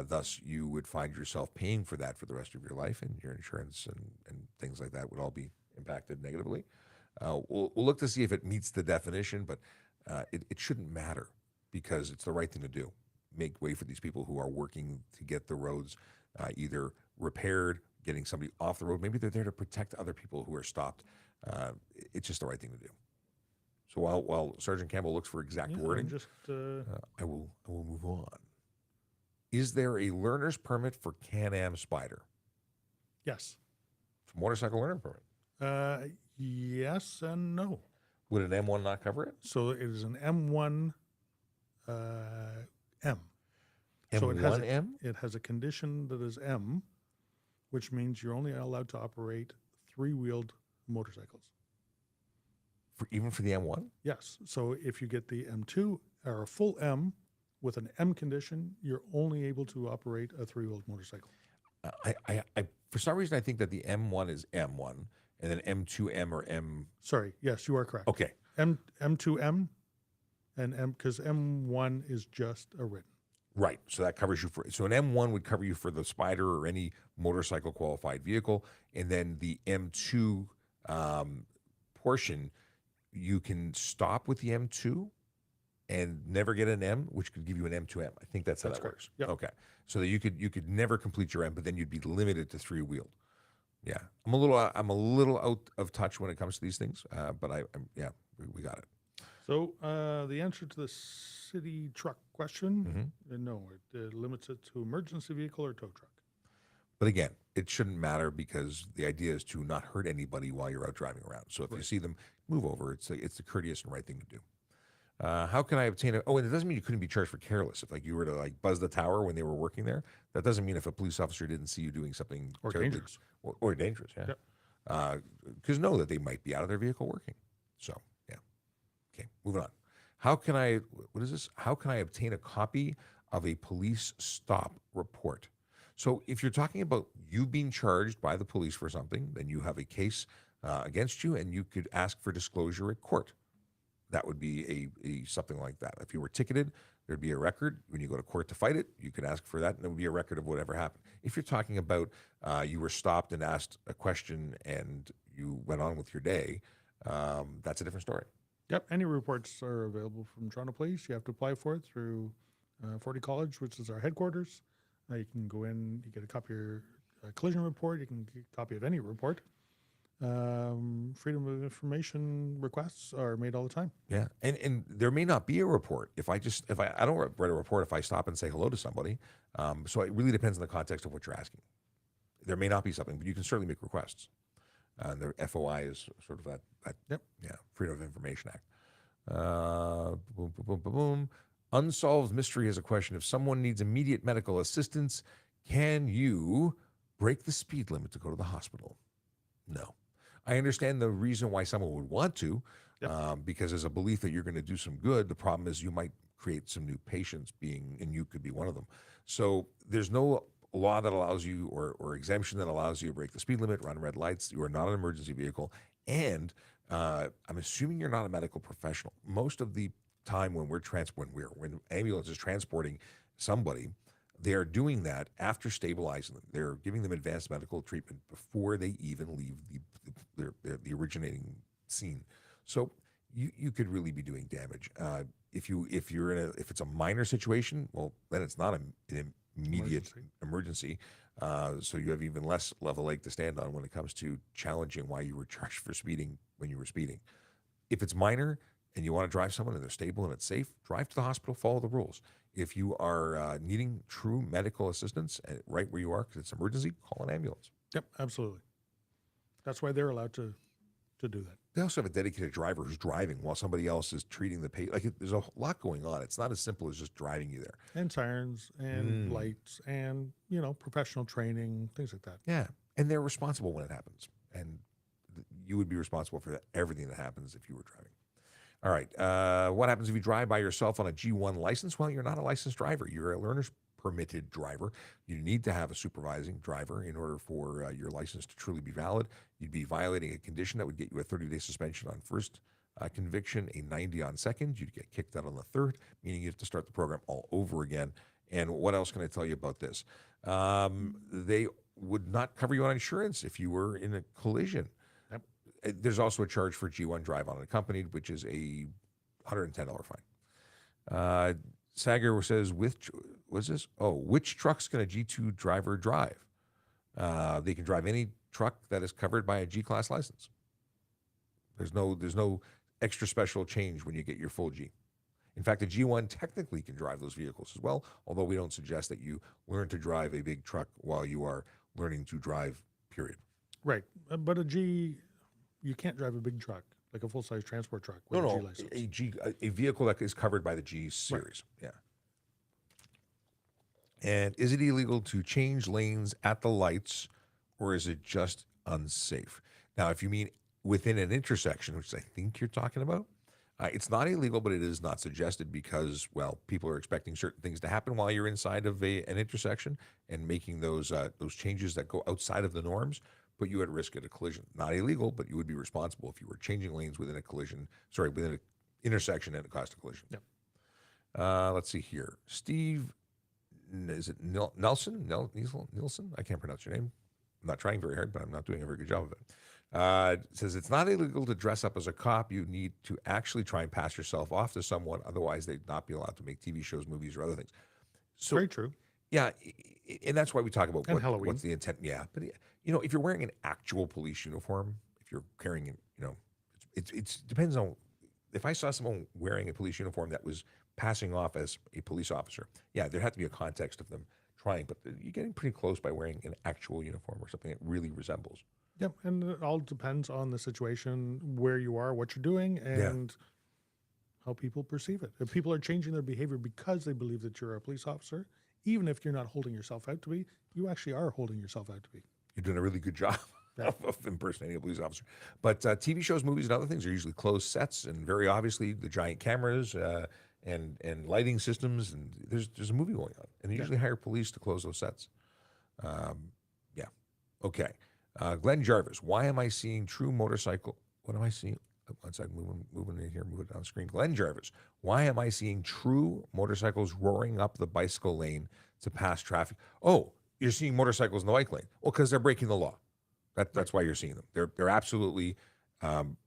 Thus, you would find yourself paying for that for the rest of your life, and your insurance and things like that would all be impacted negatively. We'll look to see if it meets the definition, but it shouldn't matter because it's the right thing to do. Make way for these people who are working to get the roads either repaired, getting somebody off the road. Maybe they're there to protect other people who are stopped. It's just the right thing to do. So while Sergeant Campbell looks for exact wording, I will move on. Is there a learner's permit for Can-Am Spyder? Yes. It's a motorcycle learner permit. Yes and no. Would an M1 not cover it? So it is an M1 M. So it has a condition that is M, which means you're only allowed to operate three-wheeled motorcycles. Even for the M1? Yes. So if you get the M2 or a full M with an M condition, you're only able to operate a three-wheeled motorcycle. I for some reason I think that the M1 is M1 and then M2M or M. Sorry. Yes, you are correct. Okay. M2M and M, because M1 is just a written. Right. So that covers you for. So an M1 would cover you for the Spyder or any motorcycle qualified vehicle, and then the M2 portion, you can stop with the M2 and never get an M, which could give you an M2M. I think that's how that works. Yep. Okay. So that you could never complete your M, but then you'd be limited to three-wheeled. Yeah, I'm a little out of touch when it comes to these things, but yeah, we got it. So the answer to the city truck question, Hmm. no, it limits it to emergency vehicle or tow truck. But again, it shouldn't matter because the idea is to not hurt anybody while you're out driving around. So if you Right. see them, move over. It's the courteous and right thing to do. How can I obtain a? Oh, and it doesn't mean you couldn't be charged for careless. If like you were to like buzz the tower when they were working there, that doesn't mean if a police officer didn't see you doing something Or terribly dangerous. or dangerous. Yep. Yeah, because know that they might be out of their vehicle working. So yeah. Okay, moving on. How can I? What is this? How can I obtain a copy of a police stop report? So if you're talking about you being charged by the police for something, then you have a case against you, and you could ask for disclosure at court. That would be a something like that. If you were ticketed, there'd be a record. When you go to court to fight it, you could ask for that, and there would be a record of whatever happened. If you're talking about you were stopped and asked a question and you went on with your day, that's a different story. Yep. Any reports are available from Toronto Police. You have to apply for it through 40 College, which is our headquarters. You can go in, you get a copy of your collision report. You can get a copy of any report. Freedom of information requests are made all the time. Yeah, and there may not be a report if I don't write a report if I stop and say hello to somebody. So it really depends on the context of what you're asking. There may not be something, but you can certainly make requests. The FOI is sort of that Yep. yeah, Freedom of Information Act. Boom, boom, boom, boom, boom. Unsolved mystery is a question. If someone needs immediate medical assistance, can you break the speed limit to go to the hospital? No. I understand the reason why someone would want to, Yep. because there's a belief that you're going to do some good. The problem is you might create some new patients, and you could be one of them. So there's no law that allows you or exemption that allows you to break the speed limit, run red lights. You are not an emergency vehicle, and I'm assuming you're not a medical professional. Most of the time when when ambulance is transporting somebody, they are doing that after stabilizing them. They're giving them advanced medical treatment before they even leave the originating scene. So you could really be doing damage. If it's a minor situation, well, then it's not an immediate emergency. So you have even less level leg to stand on when it comes to challenging why you were charged for speeding when you were speeding. If it's minor and you want to drive someone and they're stable and it's safe, drive to the hospital, follow the rules. If you are needing true medical assistance right where you are because it's an emergency, call an ambulance. Yep. Absolutely. That's why they're allowed to do that. They also have a dedicated driver who's driving while somebody else is treating the patient. Like there's a lot going on. It's not as simple as just driving you there. And sirens and lights and, professional training, things like that. Yeah, and they're responsible when it happens, and you would be responsible for everything that happens if you were driving. All right, what happens if you drive by yourself on a G1 license? Well, you're not a licensed driver. You're a learner's permitted driver. You need to have a supervising driver in order for your license to truly be valid. You'd be violating a condition that would get you a 30-day suspension on first conviction, a 90 on second. You'd get kicked out on the third, meaning you have to start the program all over again. And what else can I tell you about this? They would not cover you on insurance if you were in a collision. Yep. There's also a charge for G1 drive unaccompanied, which is a $110 fine. Sager says, what's this? Oh, which trucks can a G2 driver drive? They can drive any truck that is covered by a G-class license. There's no extra special change when you get your full G. In fact, a G1 technically can drive those vehicles as well, although we don't suggest that you learn to drive a big truck while you are learning to drive, period. Right. But a G, you can't drive a big truck, like a full-size transport truck with a G license. A vehicle that is covered by the G series. Right. Yeah. And is it illegal to change lanes at the lights, or is it just unsafe? Now, if you mean within an intersection, which I think you're talking about, it's not illegal, but it is not suggested because, well, people are expecting certain things to happen while you're inside of an intersection, and making those changes that go outside of the norms put you at risk at a collision. Not illegal, but you would be responsible if you were changing lanes within an intersection and it caused a collision. Yep. Let's see here. Steve, is it Nelson? Nielsen? I can't pronounce your name. I'm not trying very hard, but I'm not doing a very good job of it. Says it's not illegal to dress up as a cop. You need to actually try and pass yourself off to someone. Otherwise, they'd not be allowed to make TV shows, movies, or other things. So, very true. Yeah, and that's why we talk about And Halloween. what's the intent. Yeah, but you know, if you're wearing an actual police uniform, if you're carrying, you know, it's depends on. If I saw someone wearing a police uniform that was passing off as a police officer, yeah, there had to be a context of them trying. But you're getting pretty close by wearing an actual uniform or something that really resembles. Yep, and it all depends on the situation, where you are, what you're doing, and how people perceive it. If people are changing their behavior because they believe that you're a police officer, even if you're not holding yourself out to be, you actually are holding yourself out to be. You're doing a really good job of impersonating a police officer. But TV shows, movies, and other things are usually closed sets, and very obviously the giant cameras and lighting systems. And there's a movie going on, and they usually hire police to close those sets. Yeah. Okay. Glenn Jarvis, why am I seeing true motorcycle? What am I seeing? One second, moving in here, moving down the screen. Glenn Jarvis, why am I seeing true motorcycles roaring up the bicycle lane to pass traffic? Oh, you're seeing motorcycles in the bike lane. Well, because they're breaking the law. That's why you're seeing them. They're absolutely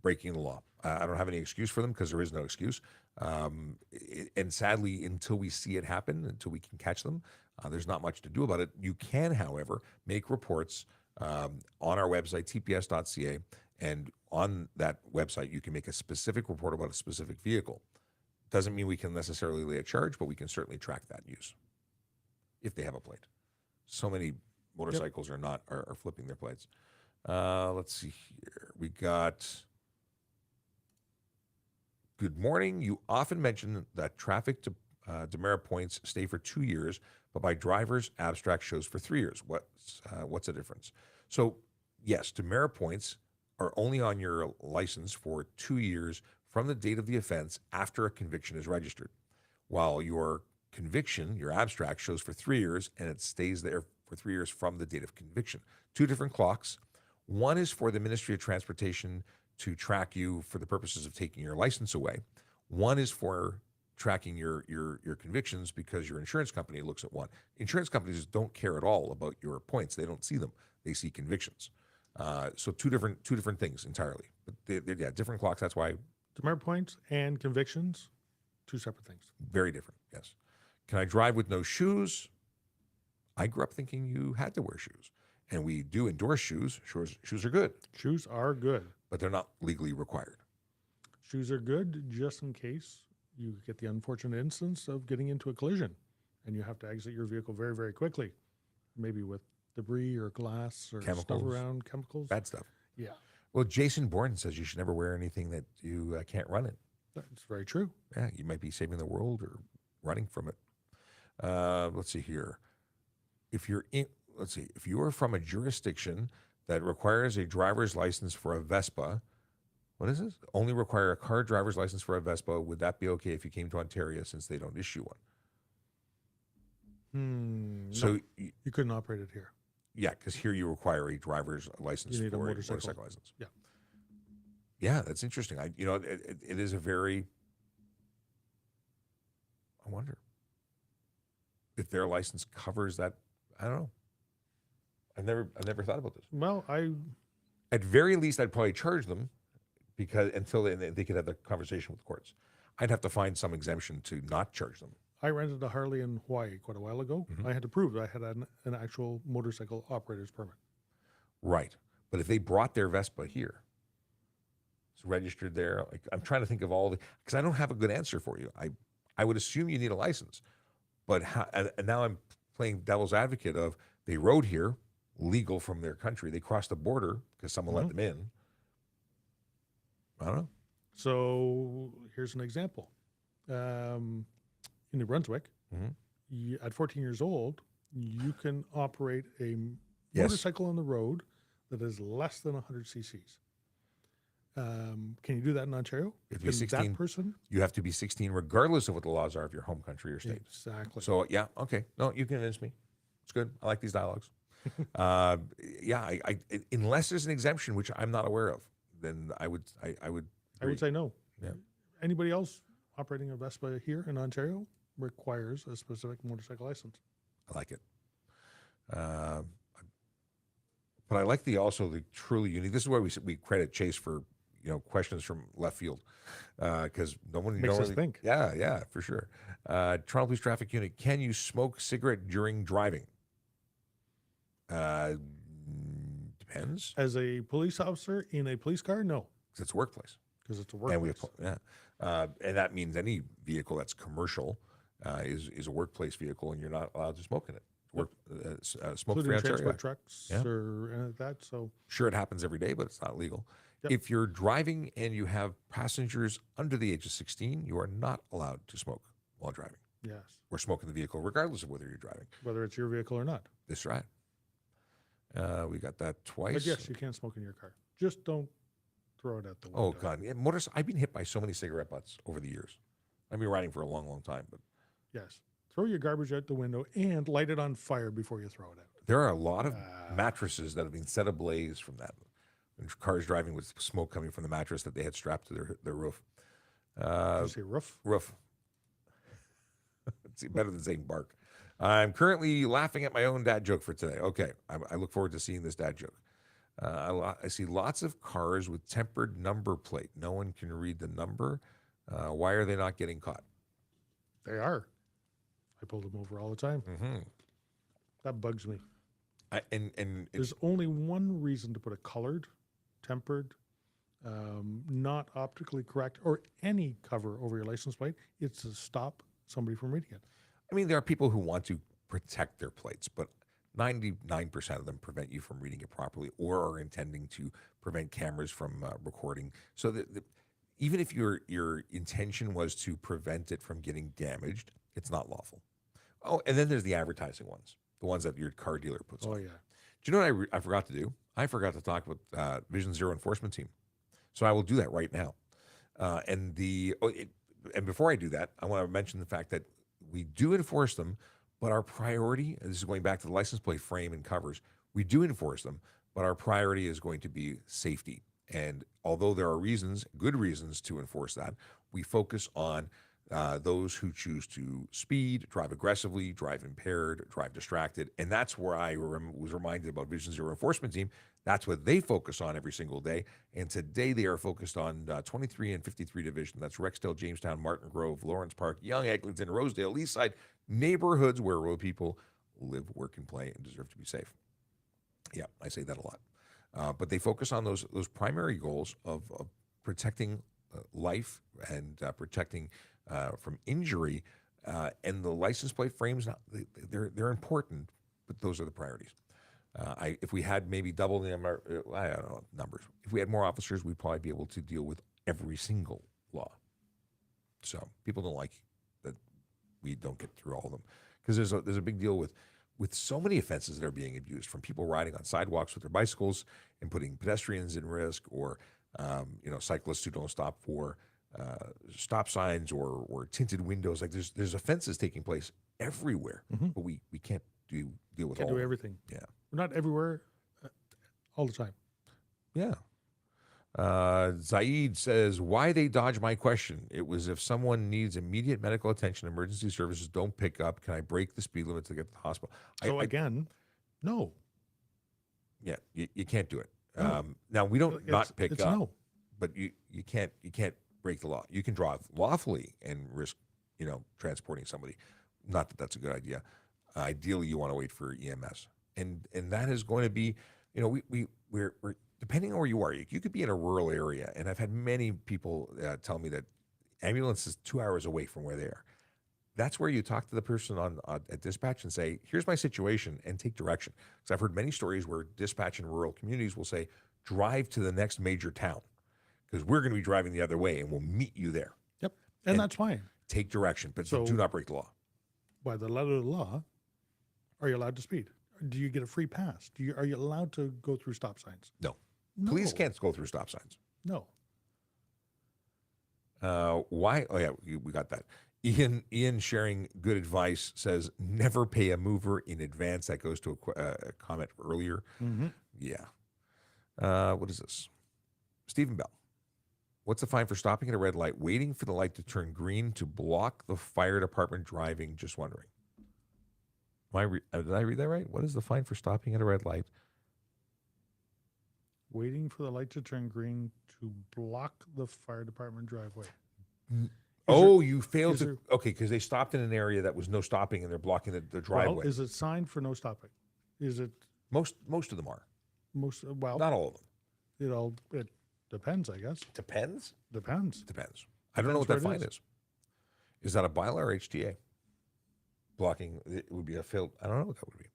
breaking the law. I don't have any excuse for them because there is no excuse. And sadly, until we see it happen, until we can catch them, there's not much to do about it. You can, however, make reports on our website, tps.ca, and on that website, you can make a specific report about a specific vehicle. Doesn't mean we can necessarily lay a charge, but we can certainly track that use if they have a plate. So many motorcycles are flipping their plates. Let's see here. We got, good morning. You often mention that traffic demerit points stay for 2 years, but by drivers, abstract shows for 3 years. What's the difference? So yes, demerit points are only on your license for 2 years from the date of the offense after a conviction is registered, while your conviction, your abstract, shows for 3 years and it stays there for 3 years from the date of conviction. Two different clocks. One is for the Ministry of Transportation to track you for the purposes of taking your license away. One is for tracking your convictions because your insurance company looks at one. Insurance companies don't care at all about your points. They don't see them. They see convictions. So two different things entirely. But they're different clocks. That's why. Demerit points and convictions, two separate things. Very different, yes. Can I drive with no shoes? I grew up thinking you had to wear shoes. And we do endorse shoes. Shoes are good. Shoes are good. But they're not legally required. Shoes are good just in case you get the unfortunate instance of getting into a collision and you have to exit your vehicle very, very quickly, maybe with debris or glass or stuff around, chemicals. Bad stuff. Yeah. Well, Jason Bourne says you should never wear anything that you can't run in. That's very true. Yeah, you might be saving the world or running from it. Let's see here. If you are from a jurisdiction that requires a driver's license for a Vespa, what is this? Only require a car driver's license for a Vespa. Would that be okay if you came to Ontario since they don't issue one? So no, you couldn't operate it here. Yeah, because here you require a driver's license You need for a a motorcycle. motorcycle license. Yeah. Yeah, that's interesting. It is a very. I wonder if their license covers that. I don't know. I've never thought about this. Well, at very least, I'd probably charge them because until they could have the conversation with the courts. I'd have to find some exemption to not charge them. I rented a Harley in Hawaii quite a while ago. I had to prove that I had an actual motorcycle operator's permit. Right. But if they brought their Vespa here, it's registered there, like I'm trying to think of all the, because I don't have a good answer for you. I would assume you need a license, but and now I'm playing devil's advocate of they rode here, legal from their country. They crossed the border because someone let them in. I don't know. So here's an example. In New Brunswick, at 14 years old, you can operate a motorcycle on the road that is less than 100 cc's. Can you do that in Ontario? If you're 16, you have to be 16 regardless of what the laws are of your home country or state. Exactly. So, yeah, okay. No, you convinced me. It's good. I like these dialogues. Unless there's an exemption, which I'm not aware of, then I would say no. Yeah. Anybody else operating a Vespa here in Ontario requires a specific motorcycle license. I like it. But I like the truly unique. This is why we credit Chase for questions from left field because no one makes us think. Yeah, for sure. Toronto Police Traffic Unit, can you smoke cigarette during driving? Depends. As a police officer in a police car, no, 'Cause it's a workplace. because it's a And we workplace. and that means any vehicle that's commercial is a workplace vehicle, and you're not allowed to smoke in it. Smoke free Including Ontario transport Act. trucks Yeah. or anything like that. So Sure, it happens every day, but it's not legal. Yep. If you're driving and you have passengers under the age of 16, you are not allowed to smoke while driving yes, or smoke in the vehicle, regardless of whether you're driving. whether it's your vehicle or not. That's right. We got that twice. But yes, you can smoke in your car. Just don't throw it at the window. Oh God, yeah, I've been hit by so many cigarette butts over the years. I've been riding for a long, long time, but Yes. Throw your garbage out the window and light it on fire before you throw it out. there are a lot of mattresses that have been set ablaze from that. And cars driving with smoke coming from the mattress that they had strapped to their roof. Did you say roof? Roof. It's better than saying bark. I'm currently laughing at my own dad joke for today. Okay, I look forward to seeing this dad joke. I see lots of cars with tempered number plate. No one can read the number. Why are they not getting caught? They are. I pull them over all the time. Mm-hmm. That bugs me. And it's, There's only one reason to put a colored, tempered, not optically correct, or any cover over your license plate. It's to stop somebody from reading it. I mean, there are people who want to protect their plates, but 99% of them prevent you from reading it properly or are intending to prevent cameras from recording. So that even if your intention was to prevent it from getting damaged, it's not lawful. Oh, and then there's the advertising ones, the ones that your car dealer puts Oh, on. yeah. Do you know what I forgot to do? I forgot to talk with Vision Zero enforcement team. So I will do that right now. And before I do that, I want to mention the fact that we do enforce them, but our priority, and this is going back to the license plate frame and covers, we do enforce them, but our priority is going to be safety. And although there are good reasons to enforce that, we focus on those who choose to speed, drive aggressively, drive impaired, drive distracted. And that's where I was reminded about Vision Zero enforcement team. That's what they focus on every single day. And today they are focused on 23 and 53 division. That's Rexdale, Jamestown, Martin Grove, Lawrence Park, Young, Eglinton, Rosedale, Eastside, neighborhoods where road people live, work, and play and deserve to be safe. Yeah, I say that a lot. But they focus on those primary goals of protecting life and protecting from injury. And the license plate frames, they're important, but those are the priorities. If we had maybe double the number, I don't know, numbers. If we had more officers, we'd probably be able to deal with every single law. So people don't like that we don't get through all of them because there's a big deal with so many offenses that are being abused, from people riding on sidewalks with their bicycles and putting pedestrians in risk, or cyclists who don't stop for stop signs or tinted windows. Like there's offenses taking place everywhere, but we can't deal with Can't all do of them. everything. Yeah. We're not everywhere all the time. Yeah. Zaid says, why they dodge my question? It was, if someone needs immediate medical attention, emergency services don't pick up, can I break the speed limit to get to the hospital? So again, no. Yeah, you can't do it. No. Now we don't not pick it's up, no. but you can't break the law. You can drive lawfully and risk, transporting somebody. Not that that's a good idea. Ideally, you want to wait for EMS, and that is going to be, we're depending on where you are. You could be in a rural area, and I've had many people tell me that ambulance is 2 hours away from where they are. That's where you talk to the person at dispatch and say, here's my situation, and take direction. Because I've heard many stories where dispatch in rural communities will say, drive to the next major town, because we're going to be driving the other way, and we'll meet you there. Yep. And that's fine. Take direction, but So- do not break the law. By the letter of the law, are you allowed to speed? Do you get a free pass? Are you allowed to go through stop signs? No. No. Police can't go through stop signs. No. Why? Oh, yeah, we got that. Ian sharing good advice says, never pay a mover in advance. That goes to a comment earlier. Mm-hmm. Yeah. What is this? Stephen Bell. What's the fine for stopping at a red light, waiting for the light to turn green to block the fire department driving? Just wondering. Did I read that right? What is the fine for stopping at a red light? Waiting for the light to turn green to block the fire department driveway. You failed is to. Okay, because they stopped in an area that was no stopping, and they're blocking the driveway. Well, is it signed for no stopping? Is it Most of them are. Well, Not all of them. it depends, I guess. Depends. Depends. Depends. I don't know what that Depends where fine it is. Is that a bylaw or HTA? Blocking, it would be a failed. I don't know what that would be.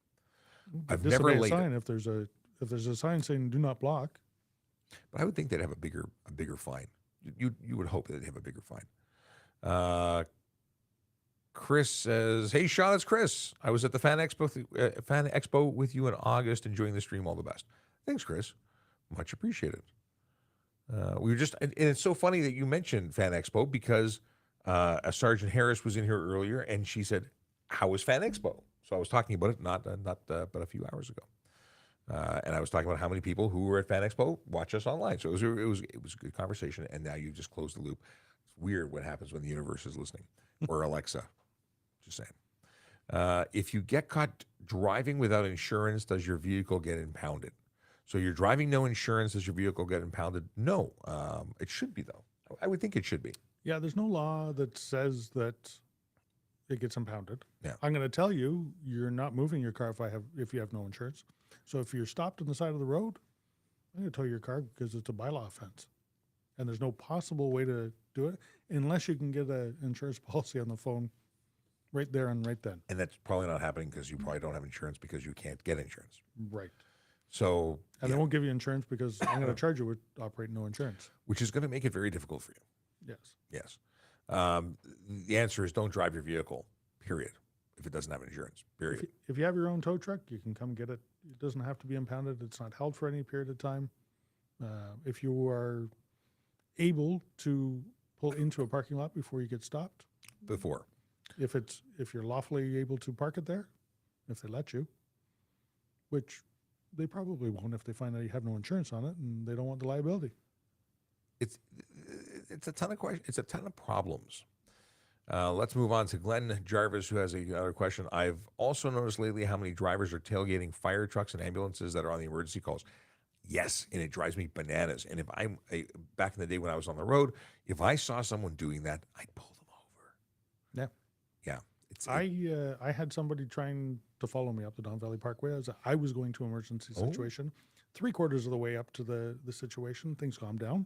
I've never Disobey a laid it, sign if there's a sign saying "Do not block." but I would think they'd have a bigger fine. You would hope that they'd have a bigger fine. Chris says, "Hey Sean, it's Chris. I was at the Fan Expo with you in August, enjoying the stream. All the best." Thanks, Chris. Much appreciated. We were just, and it's so funny that you mentioned Fan Expo because Sergeant Harris was in here earlier, and she said, "How was Fan Expo?" So I was talking about it but a few hours ago, and I was talking about how many people who were at Fan Expo watch us online. So it was a good conversation, and now you just closed the loop. It's weird what happens when the universe is listening, or Alexa. Just saying. If you get caught driving without insurance, does your vehicle get impounded? So you're driving no insurance, does your vehicle get impounded? No. It should be, though. I would think it should be. Yeah, there's no law that says that it gets impounded. Yeah. I'm going to tell you, you're not moving your car if you have no insurance. So if you're stopped on the side of the road, I'm going to tow your car because it's a bylaw offense, and there's no possible way to do it unless you can get an insurance policy on the phone right there and right then. And that's probably not happening because you probably don't have insurance because you can't get insurance. Right. So, And they won't give you insurance because I'm going to charge you with operating no insurance. which is going to make it very difficult for you. Yes. Yes. The answer is don't drive your vehicle, period, if it doesn't have insurance, period. If you have your own tow truck, you can come get it. It doesn't have to be impounded. It's not held for any period of time. If you are able to pull into a parking lot before you get stopped, Before. if you're lawfully able to park it there, if they let you, which they probably won't if they find that you have no insurance on it and they don't want the liability. It's a ton of questions. It's a ton of problems. Let's move on to Glenn Jarvis, who has another question. I've also noticed lately how many drivers are tailgating fire trucks and ambulances that are on the emergency calls. Yes, and it drives me bananas. And if back in the day when I was on the road, if I saw someone doing that, I'd pull them over. Yeah. Yeah. I had somebody trying to follow me up the Don Valley Parkway as I was going to an emergency situation. 3/4 of the way up to the situation, things calmed down.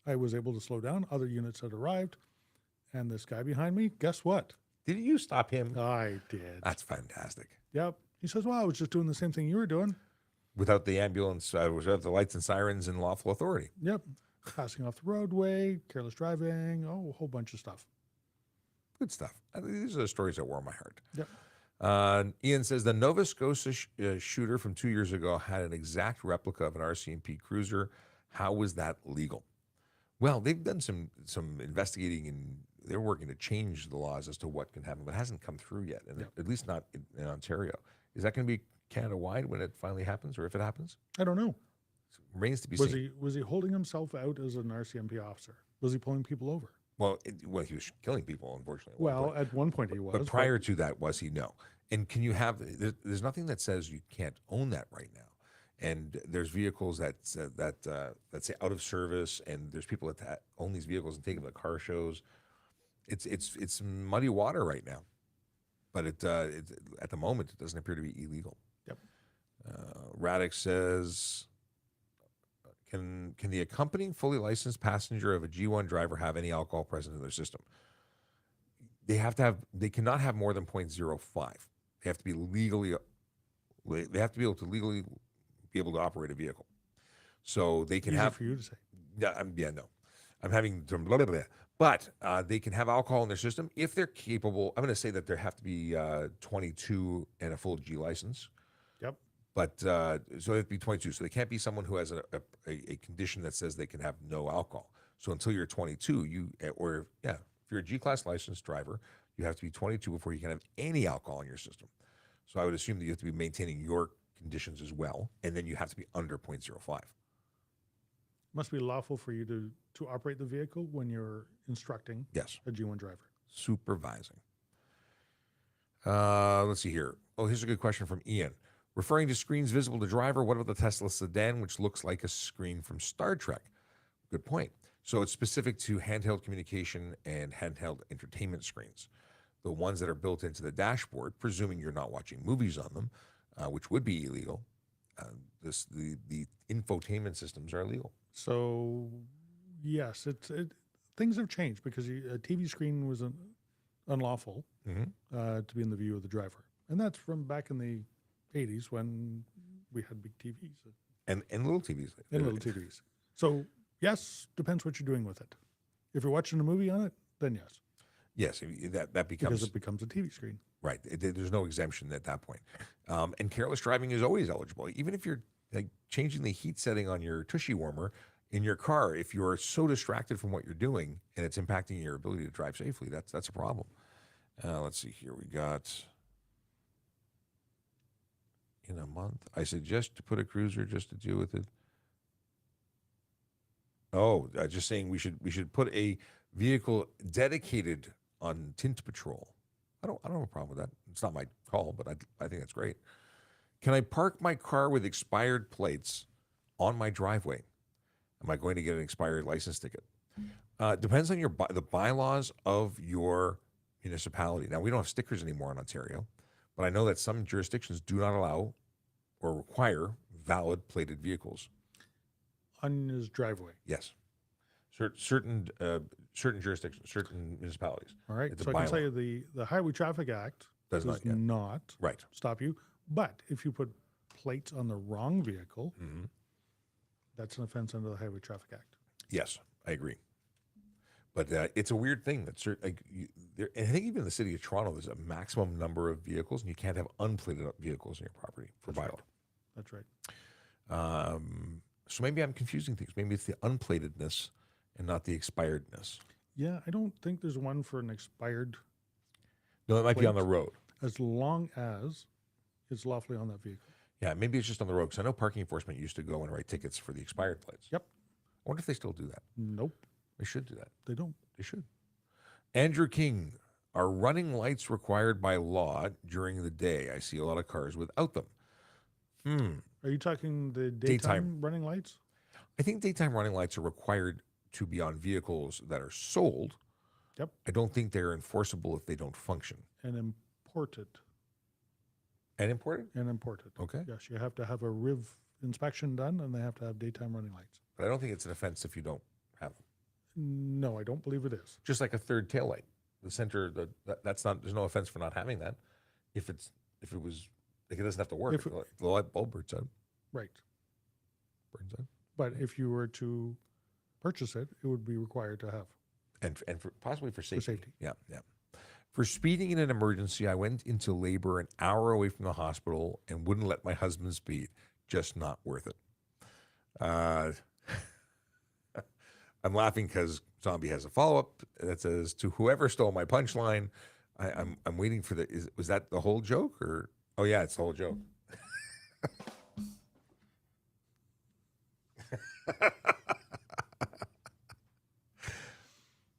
I was able to slow down. Other units had arrived. And this guy behind me, guess what? Did you stop him? I did. That's fantastic. Yep. He says, well, I was just doing the same thing you were doing. Without the ambulance, without the lights and sirens and lawful authority. Yep. Passing off the roadway, careless driving, a whole bunch of stuff. Good stuff. These are the stories that warm my heart. Yep. Ian says the Nova Scotia shooter from 2 years ago had an exact replica of an RCMP cruiser. How was that legal? Well, they've done some investigating, and they're working to change the laws as to what can happen, but it hasn't come through yet, and at least not in Ontario. Is that going to be Canada-wide when it finally happens, or if it happens? I don't know. It remains to be seen. Was he holding himself out as an RCMP officer? Was he pulling people over? Well, he was killing people, unfortunately. Well, at one point he was. But prior to that, was he? No. And can you have? There's nothing that says you can't own that right now. And there's vehicles that say out of service, and there's people that own these vehicles and take them to car shows. It's muddy water right now, but at the moment it doesn't appear to be illegal. Yep. Radek says, can the accompanying fully licensed passenger of a G1 driver have any alcohol present in their system? They cannot have more than 0.05. They have to be legally. They have to be able to legally be able to operate a vehicle. So they can Easy have. for you to say. No. I'm having some blah, blah, blah. But they can have alcohol in their system if they're capable. I'm going to say that there have to be 22 and a full G license. Yep. But so they have to be 22. So they can't be someone who has a condition that says they can have no alcohol. So until you're 22, if you're a G-class licensed driver, you have to be 22 before you can have any alcohol in your system. So I would assume that you have to be maintaining your conditions as well, and then you have to be under 0.05. Must be lawful for you to operate the vehicle when you're instructing Yes. a G1 driver. Supervising. Let's see here. Oh, here's a good question from Ian. Referring to screens visible to driver, what about the Tesla sedan, which looks like a screen from Star Trek? Good point. So it's specific to handheld communication and handheld entertainment screens. The ones that are built into the dashboard, presuming you're not watching movies on them, which would be illegal, the infotainment systems are illegal. So, yes, things have changed because a TV screen was unlawful to be in the view of the driver, and that's from back in the 80s when we had big TVs And little TVs. and little TVs. So, yes, depends what you're doing with it. If you're watching a movie on it, then yes, Yes, that becomes because it becomes a TV screen. right. There's no exemption at that point. And careless driving is always eligible, even if you're like changing the heat setting on your tushy warmer in your car. If you're so distracted from what you're doing and it's impacting your ability to drive safely, that's a problem. Let's see here. We got in a month. I suggest to put a cruiser just to deal with it. Oh, just saying we should put a vehicle dedicated on tint patrol. I don't have a problem with that. It's not my call, but I think that's great. Can I park my car with expired plates on my driveway? Am I going to get an expired license ticket? Depends on the bylaws of your municipality. Now, we don't have stickers anymore in Ontario, but I know that some jurisdictions do not allow or require valid plated vehicles. On his driveway. Yes. Certain jurisdictions, certain municipalities. All right. It's a So I can bylaw. tell you the Highway Traffic Act Does not, yeah. Right. stop you. But if you put plates on the wrong vehicle, that's an offense under the Highway Traffic Act. Yes, I agree. But it's a weird thing that and I think even in the city of Toronto, there's a maximum number of vehicles, and you can't have unplated vehicles on your property for bylaw. That's right. So maybe I'm confusing things. Maybe it's the unplatedness and not the expiredness. Yeah, I don't think there's one for an expired, No, it might be on the Plate. road. as long as it's lawfully on that vehicle. Yeah, maybe it's just on the road. Because I know parking enforcement used to go and write tickets for the expired plates. Yep. I wonder if they still do that. Nope, They should do that. they don't. They should. Andrew King, are running lights required by law during the day? I see a lot of cars without them. Are you talking the Daytime. daytime running lights? I think daytime running lights are required to be on vehicles that are sold. Yep. I don't think they're enforceable if they don't function. And imported. And imported? Okay. Yes, you have to have a RIV inspection done, and they have to have daytime running lights. But I don't think it's an offense if you don't have them. No, I don't believe it is. Just like a third tail light. The center, that's not, there's no offense for not having that. If it was, like, it doesn't have to work. If If the light bulb burns out. Right. Burns out. But if you were to purchase it, it would be required to have. And possibly for safety. safety. Yeah, yeah. For speeding in an emergency, I went into labor an hour away from the hospital and wouldn't let my husband speed. Just not worth it. I'm laughing because Zombie has a follow-up that says, to whoever stole my punchline, I'm waiting for was that the whole joke? Or oh yeah, it's the whole joke.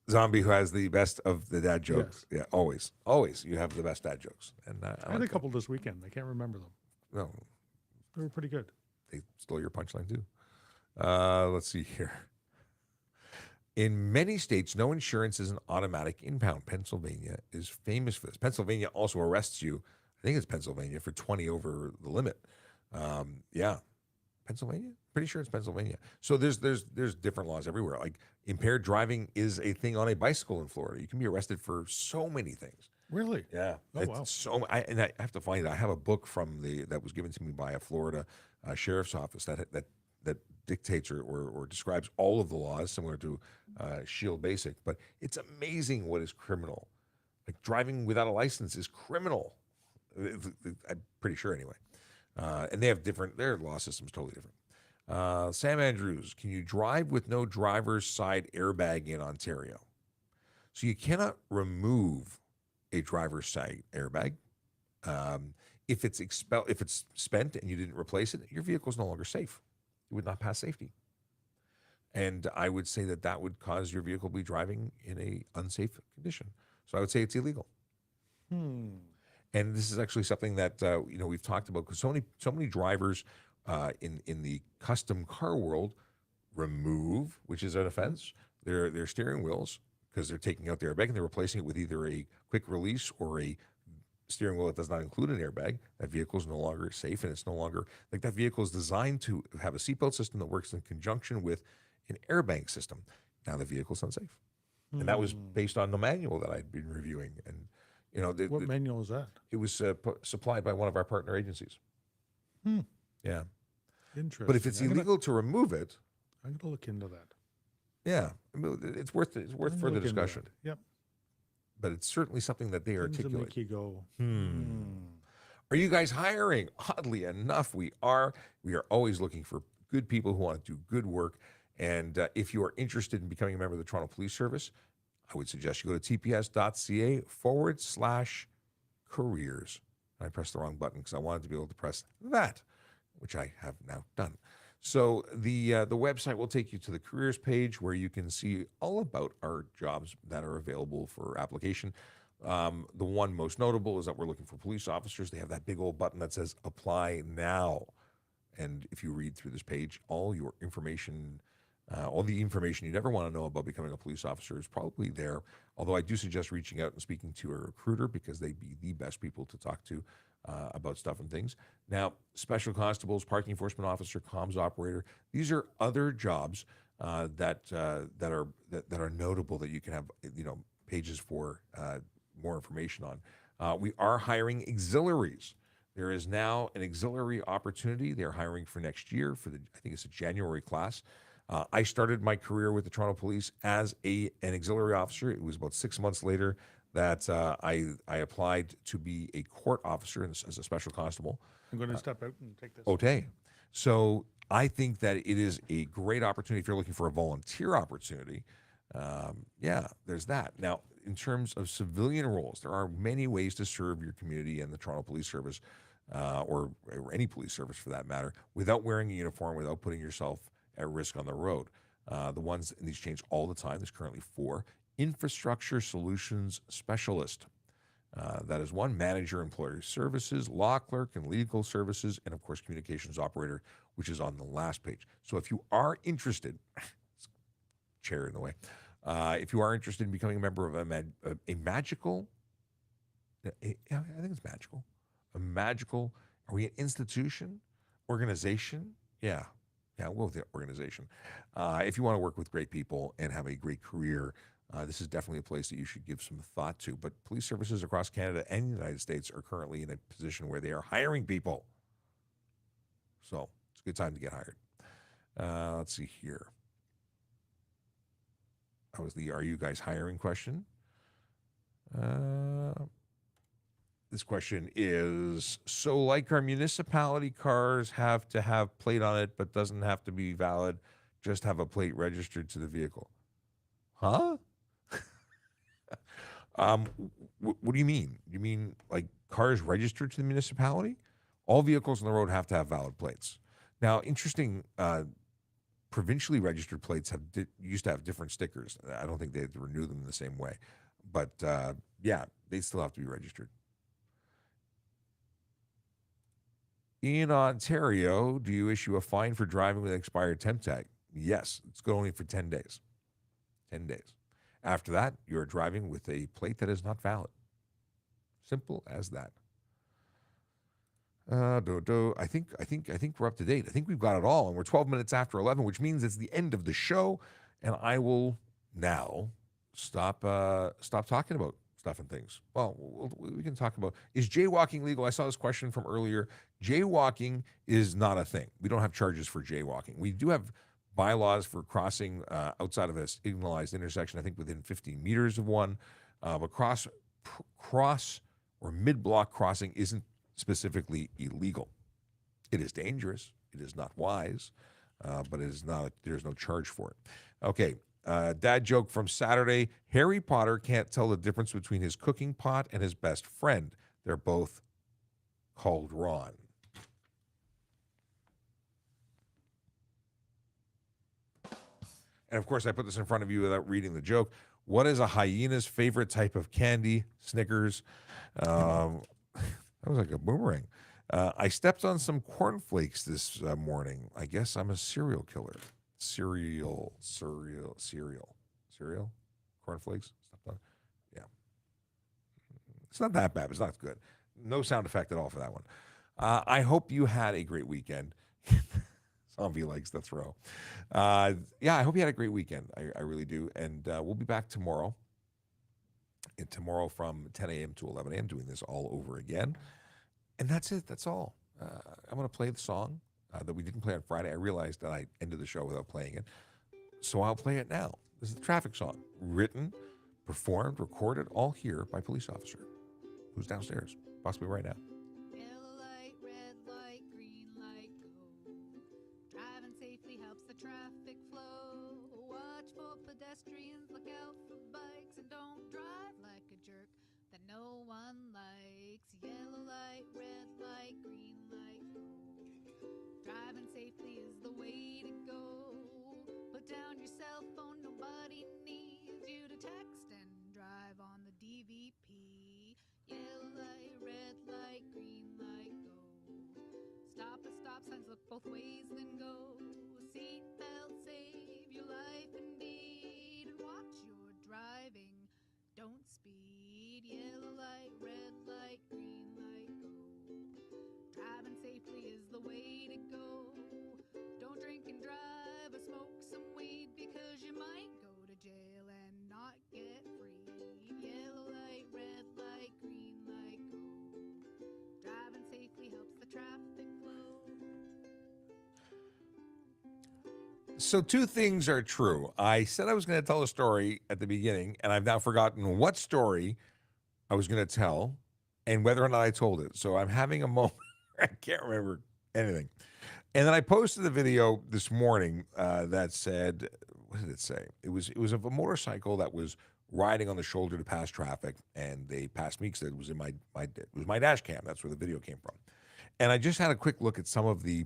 Zombie, who has the best of the dad jokes. Yes. Yeah, always you have the best dad jokes. And I had a couple this weekend. I can't remember them. No, They were pretty good. they stole your punchline too. Let's see here. In many states, no insurance is an automatic impound. Pennsylvania is famous for this. Pennsylvania also arrests you. I think it's Pennsylvania for 20 over the limit. Yeah, Pennsylvania. Pretty sure it's Pennsylvania. So there's different laws everywhere. Like impaired driving is a thing on a bicycle in Florida. You can be arrested for so many things. Really? Yeah. Oh, It's wow. So I have to find it. I have a book from that was given to me by a Florida sheriff's office that dictates or describes all of the laws, similar to Shield Basic. But it's amazing what is criminal. Like driving without a license is criminal. I'm pretty sure anyway. And they have their law system's totally different. Sam Andrews, can you drive with no driver's side airbag in Ontario? So you cannot remove a driver's side airbag. If it's spent and you didn't replace it, your vehicle is no longer safe. It would not pass safety. And I would say that would cause your vehicle to be driving in a unsafe condition. So I would say it's illegal. And this is actually something that we've talked about because so many drivers in the custom car world remove, which is an offense, their steering wheels because they're taking out the airbag and they're replacing it with either a quick release or a steering wheel that does not include an airbag, that vehicle is no longer safe, and it's no longer like that vehicle is designed to have a seatbelt system that works in conjunction with an airbag system. Now the vehicle's unsafe. And that was based on the manual that I'd been reviewing. And, What manual is that? it was supplied by one of our partner agencies. Yeah. Interesting. But if it's illegal to remove it, I'm going to look into that. yeah, I mean, it's worth further discussion. Yep. But it's certainly something that they Things that articulate. make you go, Are you guys hiring? Oddly enough, we are. We are always looking for good people who want to do good work. And if you are interested in becoming a member of the Toronto Police Service, I would suggest you go to tps.ca/careers. I pressed the wrong button because I wanted to be able to press that, which I have now done. So the website will take you to the careers page where you can see all about our jobs that are available for application. The one most notable is that we're looking for police officers. They have that big old button that says apply now. And if you read through this page, all your information, all the information you'd ever want to know about becoming a police officer is probably there. Although I do suggest reaching out and speaking to a recruiter because they'd be the best people to talk to about stuff and things. Now, special constables, parking enforcement officer, comms operator, these are other jobs that are notable that you can have pages for more information on. We are hiring auxiliaries. There is now an auxiliary opportunity. They're hiring for next year for I think it's a January class. I started my career with the Toronto Police as an auxiliary officer. It was about 6 months later that I applied to be a court officer as a special constable. I'm going to step out and take this. Okay. So I think that it is a great opportunity if you're looking for a volunteer opportunity. Yeah, there's that. Now, in terms of civilian roles, there are many ways to serve your community and the Toronto Police Service, or any police service for that matter, without wearing a uniform, without putting yourself at risk on the road. The ones, and these change all the time. There's currently 4. Infrastructure Solutions Specialist. That is 1. Manager, Employer Services, Law Clerk, and Legal Services, and of course, Communications Operator, which is on the last page. So if you are interested, chair in the way, if you are interested in becoming a member of a magical, I think it's magical, a magical, are we an institution, organization? Yeah, we'll go with the organization. If you want to work with great people and have a great career, this is definitely a place that you should give some thought to. But police services across Canada and the United States are currently in a position where they are hiring people. So it's a good time to get hired. Let's see here. That was the "Are you guys hiring?" question. This question is, so like our municipality cars have to have plate on it, but doesn't have to be valid, just have a plate registered to the vehicle. Huh? What do you mean? You mean like cars registered to the municipality? All vehicles on the road have to have valid plates. Now, interesting, provincially registered plates used to have different stickers. I don't think they had to renew them in the same way. But yeah, they still have to be registered. In Ontario, do you issue a fine for driving with an expired temp tag? Yes, it's good only for 10 days. 10 days. After that, you're driving with a plate that is not valid. Simple as that. I think we're up to date. I think we've got it all, and we're 12 minutes after 11, which means it's the end of the show, and I will now stop talking about stuff and things. Well, we can talk about, is jaywalking legal? I saw this question from earlier. Jaywalking is not a thing. We don't have charges for jaywalking. We do have bylaws for crossing outside of a signalized intersection, I think within 15 meters of one, but cross or mid-block crossing isn't specifically illegal. It is dangerous. It is not wise, but it is not. There's no charge for it. Okay, dad joke from Saturday. Harry Potter can't tell the difference between his cooking pot and his best friend. They're both called Ron. And of course, I put this in front of you without reading the joke. What is a hyena's favorite type of candy? Snickers. That was like a boomerang. I stepped on some cornflakes this morning. I guess I'm a serial killer. Cereal. Cornflakes? Stepped on. Yeah. It's not that bad. But it's not good. No sound effect at all for that one. I hope you had a great weekend. Zombie likes the throw. Yeah, I hope you had a great weekend. I really do. And we'll be back tomorrow. And tomorrow from 10 a.m. to 11 a.m. doing this all over again. And that's it. That's all. I'm going to play the song that we didn't play on Friday. I realized that I ended the show without playing it. So I'll play it now. This is the traffic song. Written, performed, recorded, all here by police officer who's downstairs, possibly right now. Yellow light, red light, green light, go. Driving safely helps the traffic flow. Watch for pedestrians, look out for bikes, and don't drive like a jerk that no one likes. Yellow light, red light, green light, go. Driving safely is the way to go. Put down your cell phone, nobody needs you to text and drive on the DVP. Yellow light, red light, green light, go. Stop at stop signs, look both ways, then go. Seatbelt, save your life indeed. And watch your driving, don't speed. Yellow light, red light, green light, go. Driving safely is the way to go. Don't drink and drive or smoke some weed, because you might go to jail and not get free. Yellow light, red light, green light, go. Driving safely helps the traffic flow. So two things are true. I said I was going to tell a story at the beginning, and I've now forgotten what story I was going to tell and whether or not I told it. So I'm having a moment. I can't remember anything. And then I posted a video this morning that said, what did it say? It was of a motorcycle that was riding on the shoulder to pass traffic, and they passed me because it was in my dash cam. That's where the video came from. And I just had a quick look at some of the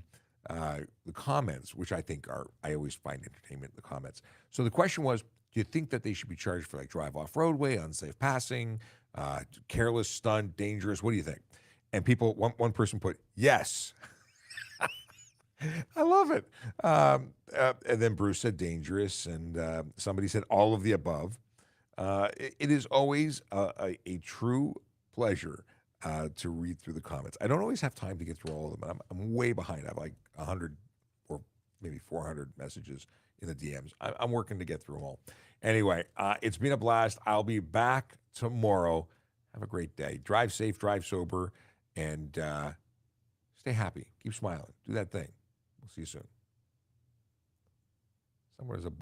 comments, which I think I always find entertainment in the comments. So the question was, do you think that they should be charged for like drive off roadway, unsafe passing, careless, stunt, dangerous? What do you think? And one person put yes. I love it. And then Bruce said dangerous, and somebody said all of the above. It is always a true pleasure to read through the comments. I don't always have time to get through all of them. I'm way behind. I have like 100 or maybe 400 messages in the DMs. I'm working to get through them all. Anyway, it's been a blast. I'll be back tomorrow. Have a great day. Drive safe, drive sober, and stay happy. Keep smiling. Do that thing. We'll see you soon. Somewhere there's a button.